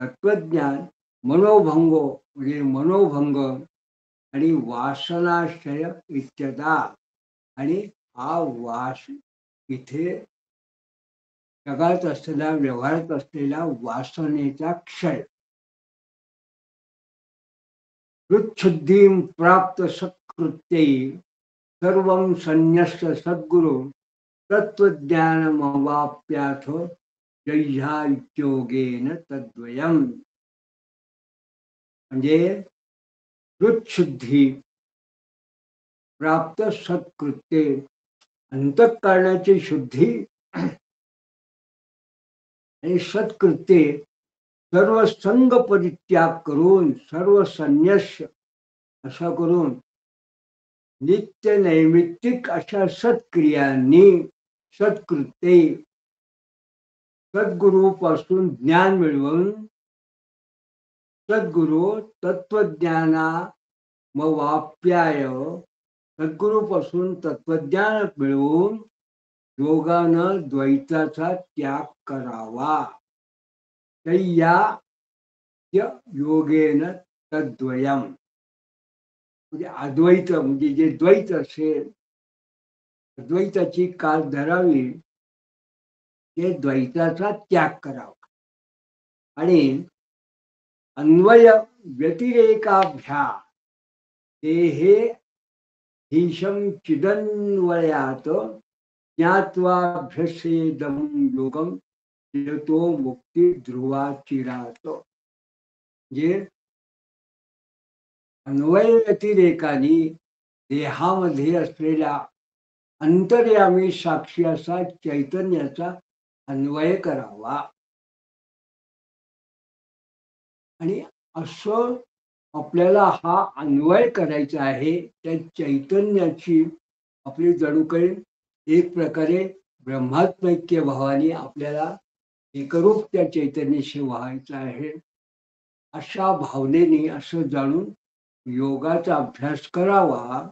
तत्वज्ञान, मनोभंगो म्हणजे मनोभंग, आणि वासनाक्षय इत्यदा. आणि हा वास इथे जगात असलेला व्यवहारात असलेला वासनेचा क्षय. हृच्छुद्धीं प्राप्त सत्कृत्यै सर्वं संन्यस्य सद्गुरु तत्त्वज्ञानमवाप्याथ जह्यायोगेन तद्वयम्. म्हणजे हृच्छुद्धी प्राप्त सत्कृत्ये, अंतःकरणाची शुद्धी आणि सत्कृत्ये, सर्व संग परित्याग करून सर्व संन्यास असा करून नित्य नैमित्तिक अशा सत्क्रियांनी सत्कृत्ये सद्गुरूपासून ज्ञान मिळवून सद्गुरु तत्वज्ञानामवाप्याय सद्गुरूपासून तत्वज्ञान मिळवून योगानं द्वैताचा त्याग करावा. तय्या योगेन तद्वयम. म्हणजे अद्वैत म्हणजे जे द्वैत असेल, द्वैताची काल धरावी, ते द्वैताचा त्याग करावा. आणि अन्वय व्यतिरेकाभ्यास हे ईशं चिदन्वयात ज्ञात्वाभ्यसेदं योगम यतो मुक्ती ध्रुवाचिरात. जे अन्वय व्यतिरेकाने देहामध्ये असलेल्या अंतर्यामी साक्षी असा चैतन्याचा अन्वय करावा. आणि असं आपल्याला हा अन्वय करायचा आहे. त्या चैतन्याची आपली जणू काही एक प्रकारे ब्रह्मात्मैक्य भावाने आपल्याला एकरूप त्या चैतन्याशी व्हायचं आहे. अशा भावनेने असं जाणून योगाचा अभ्यास करावा.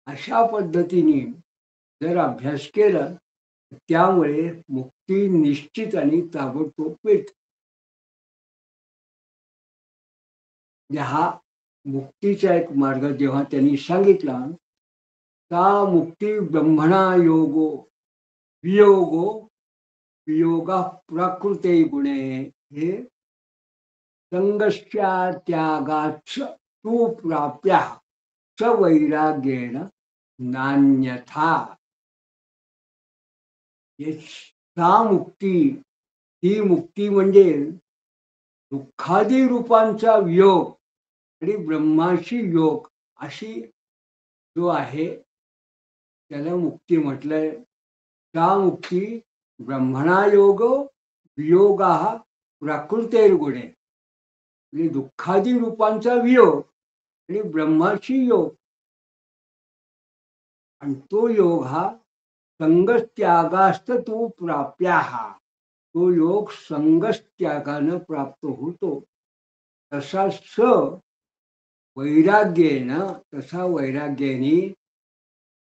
अशा पद्धतीने जर अभ्यास केला त्यामुळे मुक्ती निश्चित आणि ताबडतोब मिळते. हा मुक्तीचा एक मार्ग जेव्हा त्यांनी सांगितला, ता मुक्ती ब्रह्मणा योगो वियोगो वियोगा प्रकृते गुणे. हे संगस्या त्यागाच तू प्राप्या स वैराग्येन नान्यथा. सा मुक्ती, ही मुक्ती म्हणजे दुःखादी रूपांचा वियोग आणि ब्रह्माशी योग अशी जो आहे त्याला मुक्ती म्हटलंय. सा मुक्ती ब्रह्मणा योग वियोगा प्रकृतेर्गुणे. म्हणजे दुःखादी रूपांचा वियोग आणि ब्रह्माशी योग. आणि तो योग हा संगत्यागास्त तू प्राप्या. तो योग संगत्यागानं प्राप्त होतो. तसा वैराग्येनं, तसा वैराग्याने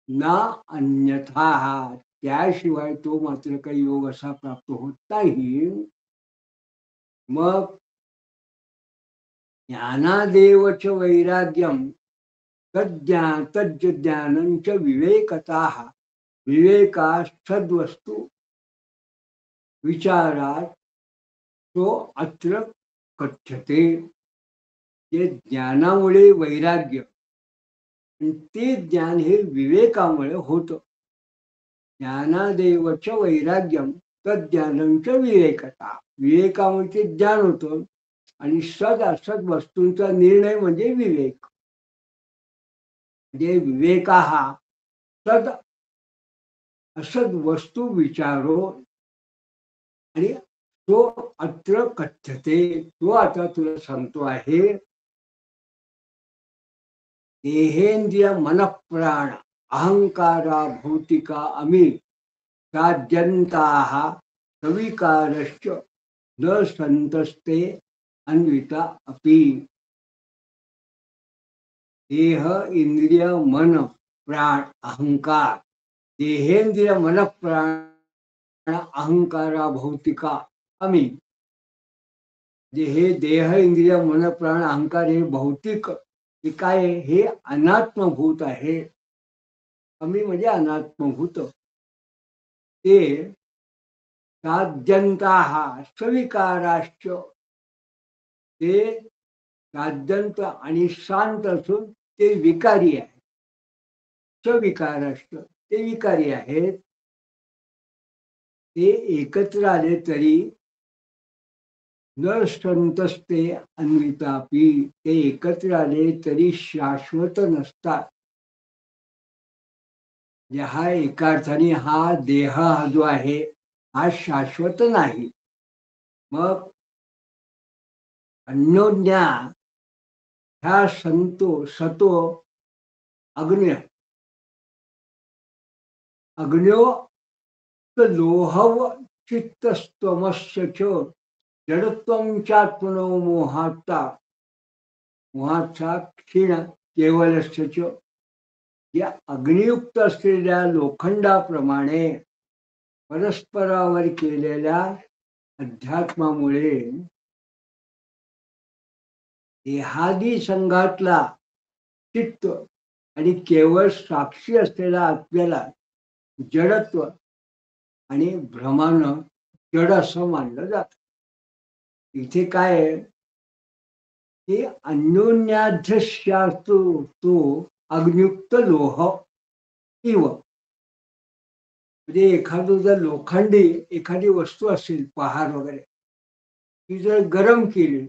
ना अन्यथा, त्याशिवाय तो मात्र काही योग असा प्राप्त होत नाही. मग ज्ञानादेवच वैराग्यम तज्ज्ञानंच विवेकता. विवेकास सद्वस्तु विचारात तो अत्र कथ्यते. ते ज्ञानामुळे वैराग्य, ते ज्ञान हे विवेकामुळे होतं. ज्ञानादेवच वैराग्यम तज्ज्ञानंच विवेकता. विवेकामुळे ते ज्ञान होतं आणि सद असद वस्तूंचा निर्णय म्हणजे विवेक. म्हणजे विवेका हा सद असद वस्तू विचारो आणि तो अत्र कथ्यते, तो आता तुला सांगतो आहे. देहेंद्रिय मनःप्राण अहंकारा भौतिका अमी राजन्ताः सविकारश्च न संतस्ते अन्विता अपि. देह इंद्रिय मन प्राण अहंकार, देहेंद्रिय मन प्राण अहंकारा भौतिका अमी. जे हे देह इंद्रिय मन प्राण अहंकार हे भौतिक, हे काय आहे? हे अनात्मभूत आहे. अमी म्हणजे अनात्मभूत. ते साध्यंताः सविकाराश्च, ते साध्यंत आणि शांत असून ते विकारी आहे. सविकाराश्च, ते विकारी आहेत. ते एकत्र आले तरी न संतस्ते अन्वितापी, ते एकत्र आले तरी शाश्वत नसतात. हा एका अर्थाने हा देह हा जो आहे हा शाश्वत नाही. मग अन्योन्या ह्या सतो अग्न्य अग्न्यो लोहव चित्तस्तमस्य च जडत्वं चात्मनो मोहात्ता मोहाचा क्षीण केवलस्य च. या अग्नियुक्त असलेल्या लोखंडाप्रमाणे परस्परावर केलेल्या अध्यात्मामुळे देहादी संघातला चित्त आणि केवळ साक्षी असलेला आत्म्याला जडत्व आणि भ्रमानं जड असं मानलं जात. इथे काय आहे की अन्योन्याध्यस्यास्तु तो अग्नियुक्त लोह इव. म्हणजे एखादं जर लोखंडी एखादी वस्तू असेल पहार वगैरे, ती जर गरम केली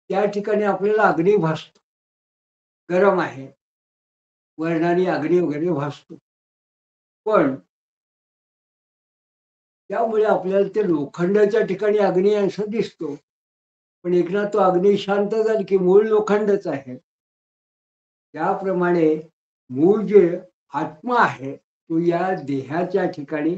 त्या ठिकाणी आपल्याला अग्नी भासतो. गरम आहे, वर्णाने अग्नी वगैरे भासतो. पण त्यामुळे आपल्याला ते लोखंडाच्या ठिकाणी अग्नी असं दिसतो. पण एकदा तो अग्नी शांत झाला की मूळ लोखंडच आहे. त्याप्रमाणे मूळ जे आत्मा आहे तो या देहाच्या ठिकाणी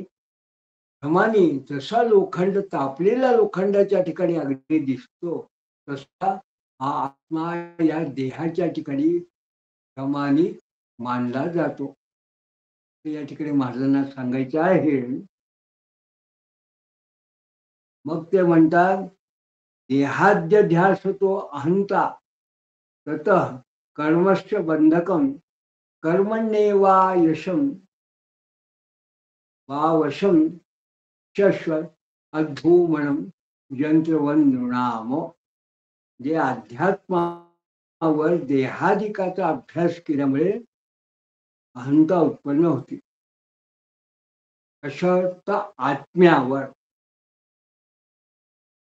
भ्रमाने जसा लोखंड तापलेला लोखंडाच्या ठिकाणी अग्नी दिसतो, तसा हा आत्मा या देहाच्या ठिकाणी भ्रमाने मानला जातो. या ठिकाणी महाराजांना सांगायचे आहे. मग ते म्हणतात देहाद्य ध्यास तो अहंता ततः कर्मश्च बंधकम कर्मण्येवा यशम वा वशम शश्वत अधूमणम यंत्रवन्नृणाम. जे अध्यात्मावर देहादिकाचा अभ्यास केल्यामुळे अहंता उत्पन्न होती. कशात? आत्म्यावर.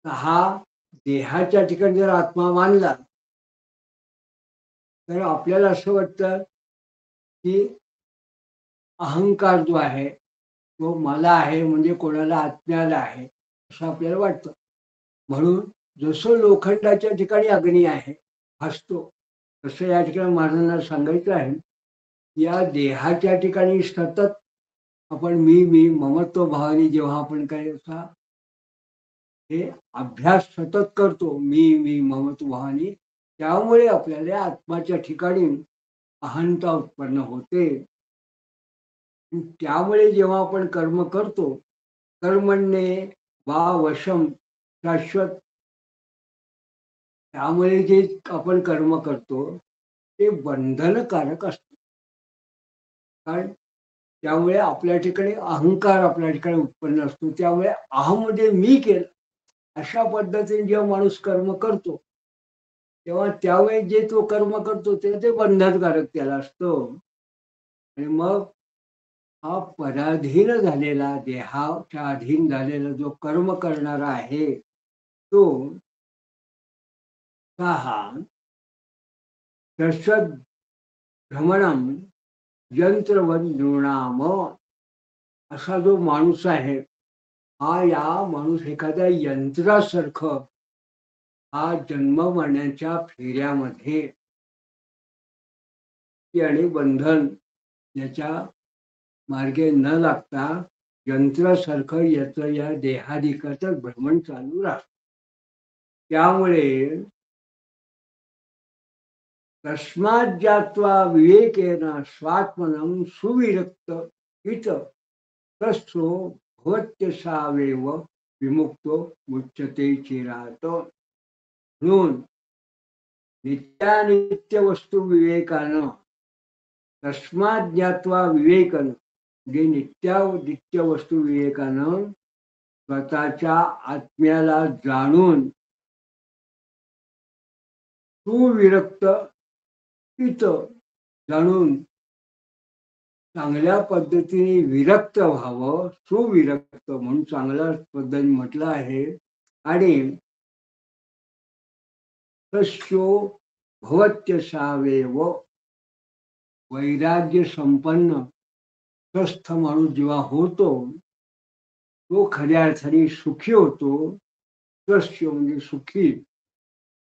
हा देहाच्या ठिकाणी जर आत्मा मानला तर आपल्याला असं वाटतं की अहंकार जो आहे तो मला आहे, म्हणजे कोणाला आत्म्याला आहे असं आपल्याला वाटतं. म्हणून जसं लोखंडाच्या ठिकाणी अग्नी आहे भासतो, तसं या ठिकाणी महाराजांना सांगायचं आहे. या देहाच्या ठिकाणी सतत आपण मी ममत्व भावाने जेव्हा आपण काय असा हे अभ्यास सतत करतो मी ममत्व भावाने, त्यामुळे आपल्याला आत्माच्या ठिकाणी अहंता उत्पन्न होते. त्यामुळे जेव्हा आपण कर्म करतो, कर्मण्ये वा वशम शाश्वत, त्यामुळे जे आपण कर्म करतो ते बंधनकारक असतं. कारण त्यामुळे आपल्या ठिकाणी अहंकार आपल्या ठिकाणी उत्पन्न असतो. त्यामुळे अहम म्हणजे मी केलं अशा पद्धतीने जेव्हा माणूस कर्म करतो तेव्हा त्यावेळी जे तो कर्म करतो ते बंधनकारक त्याला असतो. आणि मग हा पराधीन झालेला, देहाच्या अधीन झालेला जो कर्म करणारा आहे तो हा शश्वत भ्रमणम यंत्रवत नृणाम, असा जो माणूस आहे हा या माणूस एखाद्या यंत्रासारखं हा जन्म मरण्याच्या फेऱ्यामध्ये आणि बंधन याच्या मार्गे न लागता यंत्रासारखं याचं या देहाधिकाचं भ्रमण चालू राहत. त्यामुळे तस्मात् ज्ञात्वा विवेकेन स्वात्मनं सुविरक्त इत तस्थो भवत्यसावेव विमुक्तो मुच्यते चिरात. म्हणून नित्यानित्य वस्तू विवेकानं तस्मात् ज्ञात्वा विवेकन म्हणजे नित्य वस्तू विवेकानं स्वतःच्या आत्म्याला जाणून सुविरक्त इत जाणून चांगल्या पद्धतीने विरक्त व्हावं, सुविरक्त म्हणून चांगल्या पद्धतीने म्हटलं आहे. आणि तस्यो भवत्यसावेव वैराग्य संपन्न स्वस्थ माणूस जेव्हा होतो तो खऱ्या अर्थाने सुखी होतो. तस्य म्हणजे सुखी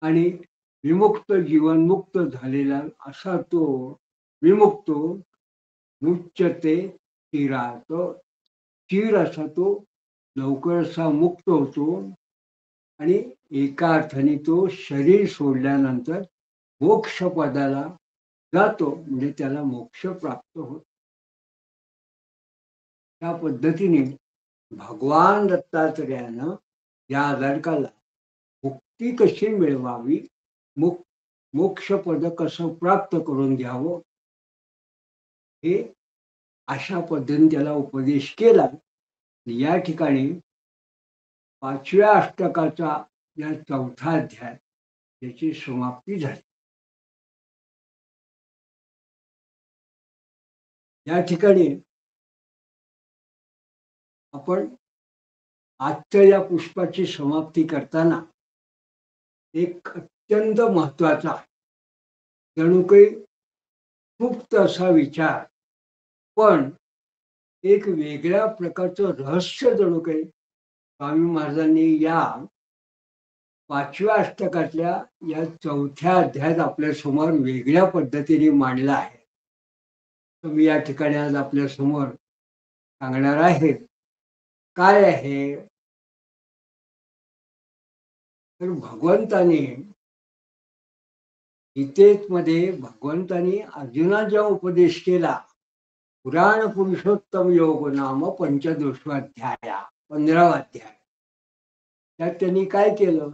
आणि विमुक्त जीवनमुक्त झालेला असा तो विमुक्तो मुच्यते चिरात. चिर असा तो लवकर असा मुक्त होतो आणि एका अर्थाने तो शरीर सोडल्यानंतर मोक्ष पदाला जातो, म्हणजे त्याला मोक्ष प्राप्त होतो. त्या पद्धतीने भगवान दत्तात्रेयानं या आधारकाला मुक्ती कशी मिळवावी, मोक्षपद कसं प्राप्त करून घ्यावं, हे अशा पद्धतीने त्याला उपदेश केला. या ठिकाणी 5व्या अष्टकाचा या 4था अध्याय याची समाप्ती झाली. या ठिकाणी आपण आजच्या या पुष्पाची समाप्ती करताना एक अत्यंत महत्वाचा जणू काही गुप्त असा विचार, पण एक वेगळ्या प्रकारचं रहस्य जणू काही स्वामी महाराजांनी या 5व्या अष्टकातल्या या 4थ्या अध्यायात आपल्या समोर वेगळ्या पद्धतीने मांडला आहे. तर मी या ठिकाणी आज आपल्या समोर सांगणार आहे. काय आहे तर भगवंताने गीतेमध्ये भगवंताने अर्जुनाला जेव्हा उपदेश केला, पुराण पुरुषोत्तम योग नाम पंचदोषाध्याय 15वा अध्याय, त्यात त्यांनी काय केलं,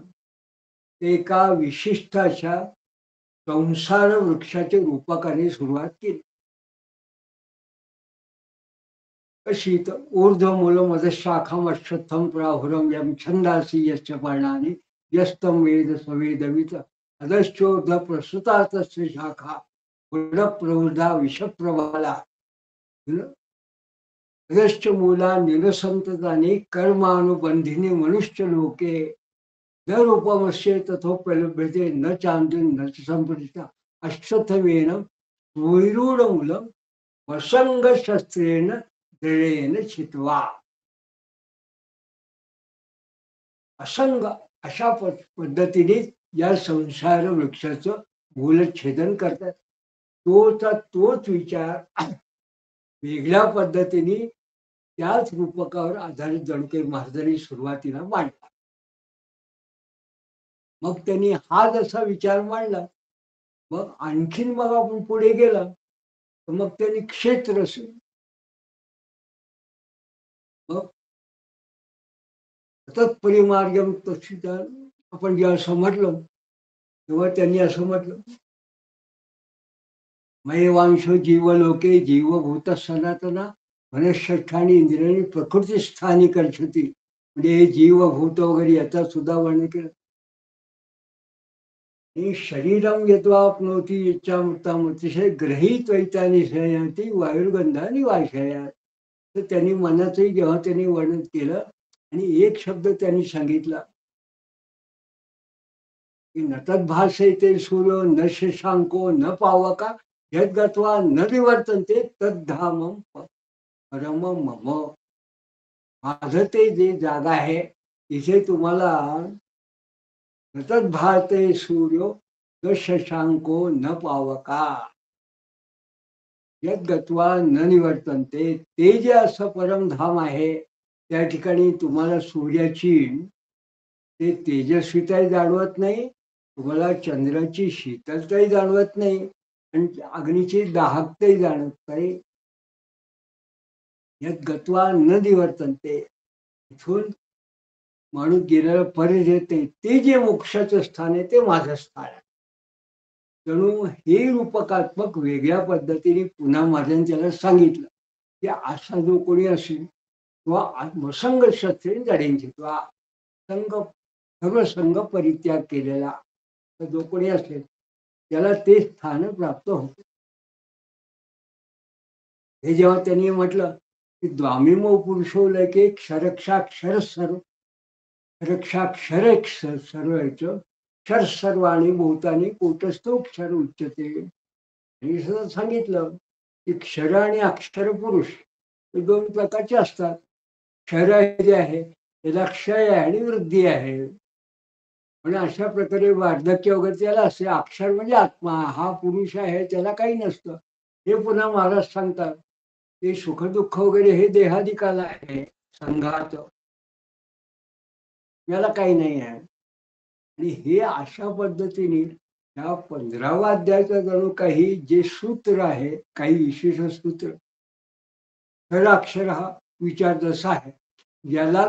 ते एका विशिष्ट अशा संसार वृक्षाच्या रूपकाने सुरुवात केली. कशी तर ऊर्ध्वमूलमधशाखम अश्वत्थम प्राहुरम यम छंदासी यश्च पर्णानि यस्तम वेद सवेदवित अधश्चोर्ध प्रसुता तस्य शाखा गुणप्रवृद्धा विषप्रवाला अधश्च मूला निरसंततानि कर्मानुबंधिनी मनुष्य लोके न रूपमस्य तथोपलभ्यते न चांदन न संप्रतिष्ठा अश्वत्थमेन वैरूढमूलम वसंग शस्त्रेण दृढेन छित्वा. असंग अशा पद्धतीने या संसार वृक्षाचं मूलछेदन करतात. तोच विचार वेगळ्या पद्धतीने त्याच रूपकावर आधारित जणू काही महाराजांनी सुरुवातीला मांडला. मग त्यांनी हा जसा विचार मांडला, मग आणखीन मग आपण पुढे गेला तर मग त्यांनी क्षेत्र मग तत्परिमार्गम तत्सिद्धार आपण जेव्हा समजलं तेव्हा त्यांनी असं म्हटलं, मयवांश जीवलोके जीवभूत सनातना मनःष्ठानी इंद्रियाणी प्रकृती स्थानी कर्षती. म्हणजे हे जीवभूत वगैरे याचा सुद्धा वर्णन केलं. शरीरम यद्वाप्नोति इच्छामृतामतिशय ग्रहीत वैतानिशयाती वायुर्गंधानी वाशया. तर त्यांनी मनाचंही जेव्हा त्यांनी वर्णन केलं आणि एक शब्द त्यांनी सांगितला की न तद्भाषयते सूर्यो न शशांको न पावका यद्गत्वा न निवर्तन्ते तद्धामम परम मम. माझं ते जे जागा आहे तिथे तुम्हाला सतत भाते सूर्यो न शशांको न पावका यद गत्वा न निवर्तन्ते. ते जे असं परमधाम आहे त्या ठिकाणी तुम्हाला सूर्याची ते तेजस्विताही जाणवत नाही, तुम्हाला चंद्राची शीतलताही जाणवत नाही आणि अग्नीची दाहकताही जाणवत नाही. यद गत्वा न निवर्तन्ते, इथून माणूस गेलेला परत येते, ते जे मोक्षाचं स्थान आहे ते माझं स्थान आहे. जणू हे रूपकात्मक वेगळ्या पद्धतीने पुन्हा महाराजांनी त्याला सांगितलं की असा जो कोणी असेल किंवा मसंग क्षत्रिय जडेंची किंवा संघ सर्व संघ परित्याग केलेला जो कोणी असेल त्याला ते स्थान प्राप्त होते. हे जेव्हा त्यांनी म्हटलं की द्वामिमो पुरुषो लैके क्षरक्षाक्षर सर्व क्षरक्षाक्षर सर्व क्षर सर्वाणी भूतानी कूटस्थो क्षर उच्चते. हे सुद्धा सांगितलं की क्षर आणि अक्षर पुरुष हे दोन प्रकारचे असतात. क्षर जे आहे त्याला क्षय आहे आणि वृद्धी आहे. पण अशा प्रकारे वार्धक्य वगैरे त्याला असते. अक्षर म्हणजे आत्मा, हा पुरुष आहे त्याला काही नसतं. हे पुन्हा महाराज सांगतात ते सुखदुःख वगैरे हे देहादिकाला आहे, संघात याला काही नाही आहे. आणि हे अशा पद्धतीने या 15व्या अध्यायाचं जणू काही जे सूत्र आहे, काही विशेष सूत्र खर अक्षर हा विचार जसा आहे ज्याला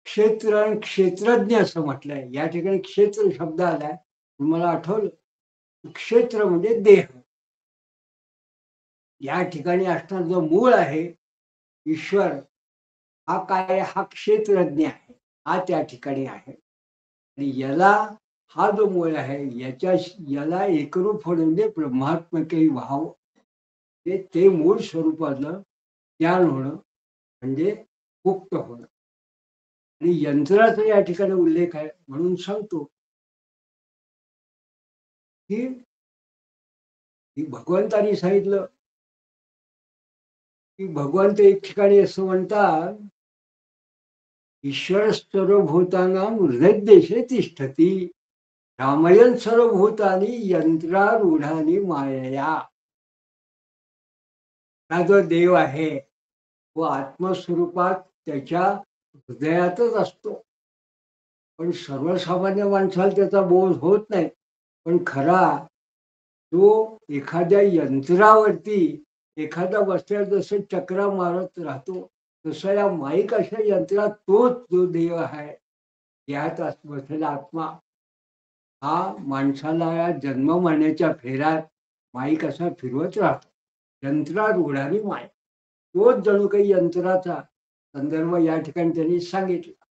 क्षेत्र आणि क्षेत्रज्ञ असं म्हटलंय. या ठिकाणी क्षेत्र शब्द आलाय, तुम्हाला आठवलं क्षेत्र म्हणजे देह. या ठिकाणी असणारा जो मूळ आहे ईश्वर, हा काय, हा क्षेत्रज्ञ आहे, हा त्या ठिकाणी आहे. आणि याला हा जो मूळ आहे याला एकरूप होणे दे ब्रह्मात्मके भाव, ते मूळ स्वरूपातलं ज्ञान होणं म्हणजे मुक्त होणं. आणि यंत्राचा या ठिकाणी उल्लेख आहे म्हणून सांगतो की भगवंतानी सांगितलं की भगवंत एक ठिकाणी असं म्हणतात ईश्वर सर्वभूतानां हृदयदेशे तिष्ठती रामयन सर्वभूतानी यंत्रारूढानी मायया. हा जो देव आहे तो आत्मस्वरूपात त्याच्या हृदयातच असतो. पण सर्वसामान्य माणसाला त्याचा बोध होत नाही. पण खरा तो एखाद्या यंत्रावरती एखादा बसल्या जसं चक्रा मारत राहतो तसं या माईक अशा यंत्रात तोच जो देव आहे यात बसलेला आत्मा हा माणसाला या जन्म मरण्याच्या फेऱ्यात माईक असा फिरवत राहतो. यंत्रारूढानी माय, तोच जणू काही यंत्राचा संदर्भ या ठिकाणी त्यांनी सांगितला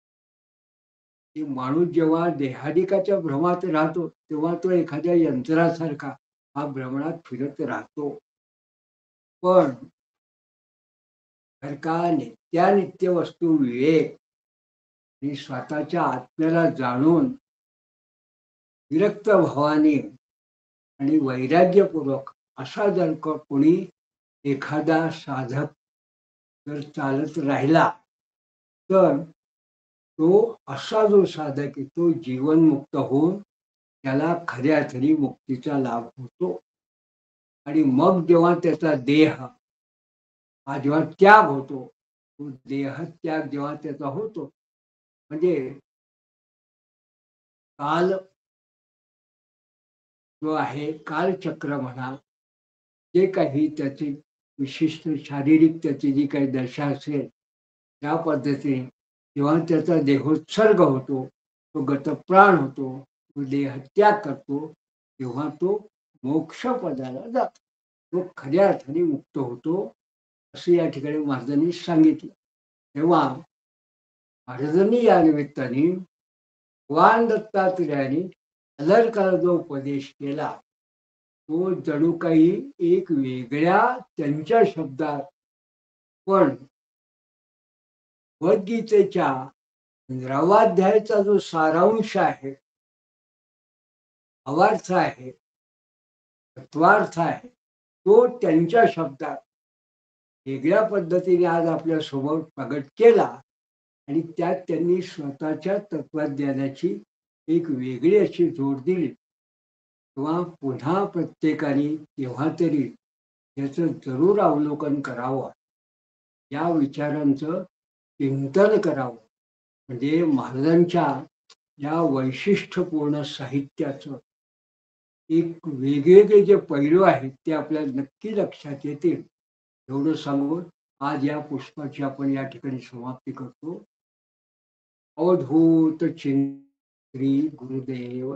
की माणूस जेव्हा देहादिकाच्या भ्रमात राहतो तेव्हा तो एखाद्या यंत्रासारखा हा भ्रमणात फिरत राहतो. पण का नित्यानित्य वस्तू विवेक आणि स्वतःच्या आत्म्याला जाणून विरक्त भावाने आणि वैराग्यपूर्वक असा जर कोणी एखादा साधक जर चालत राहिला तर तो असा जो साधक आहे तो जीवनमुक्त होऊन त्याला खऱ्या अर्थाने मुक्तीचा लाभ होतो. आणि मग जेव्हा त्याचा देह हा जेव्हा त्याग होतो, तो देह त्याग जेव्हा त्याचा होतो म्हणजे काल जो आहे कालचक्र म्हणा, जे काही त्याची विशिष्ट शारीरिक त्याची जी काही दशा असेल त्या पद्धतीने जेव्हा त्याचा देहोत्सर्ग होतो, तो गतप्राण होतो, तो देहत्याग करतो, तेव्हा तो मोक्षपदाला जातो, तो खऱ्या अर्थाने मुक्त होतो असं या ठिकाणी महाराजांनी सांगितलं. तेव्हा महाराजांनी या निमित्ताने भगवान दत्तात्रेयांनी अलर्काला जो उपदेश केला तो जणू काही एक वेगळ्या त्यांच्या शब्दात पण भगवद्गीतेच्या 15व्या अध्यायाचा जो सारांश आहे, भावार्थ आहे, तत्वार्थ आहे, तो त्यांच्या शब्दात वेगळ्या पद्धतीने आज आपल्या समोर प्रगट केला आणि त्यात त्यांनी स्वतःच्या तत्वज्ञानाची एक वेगळी अशी जोड दिली. तेव्हा पुन्हा प्रत्येकाने केव्हा तरी याचं जरूर अवलोकन करावं, या विचारांचं चिंतन करावं. म्हणजे महाराजांच्या या वैशिष्ट्यपूर्ण साहित्याचं एक वेगवेगळे जे पैलू आहेत ते आपल्याला नक्की लक्षात येतील. एवढं सांगून आज या पुष्पाची आपण या ठिकाणी समाप्ती करतो. अवधूत चिंतन श्री गुरुदेव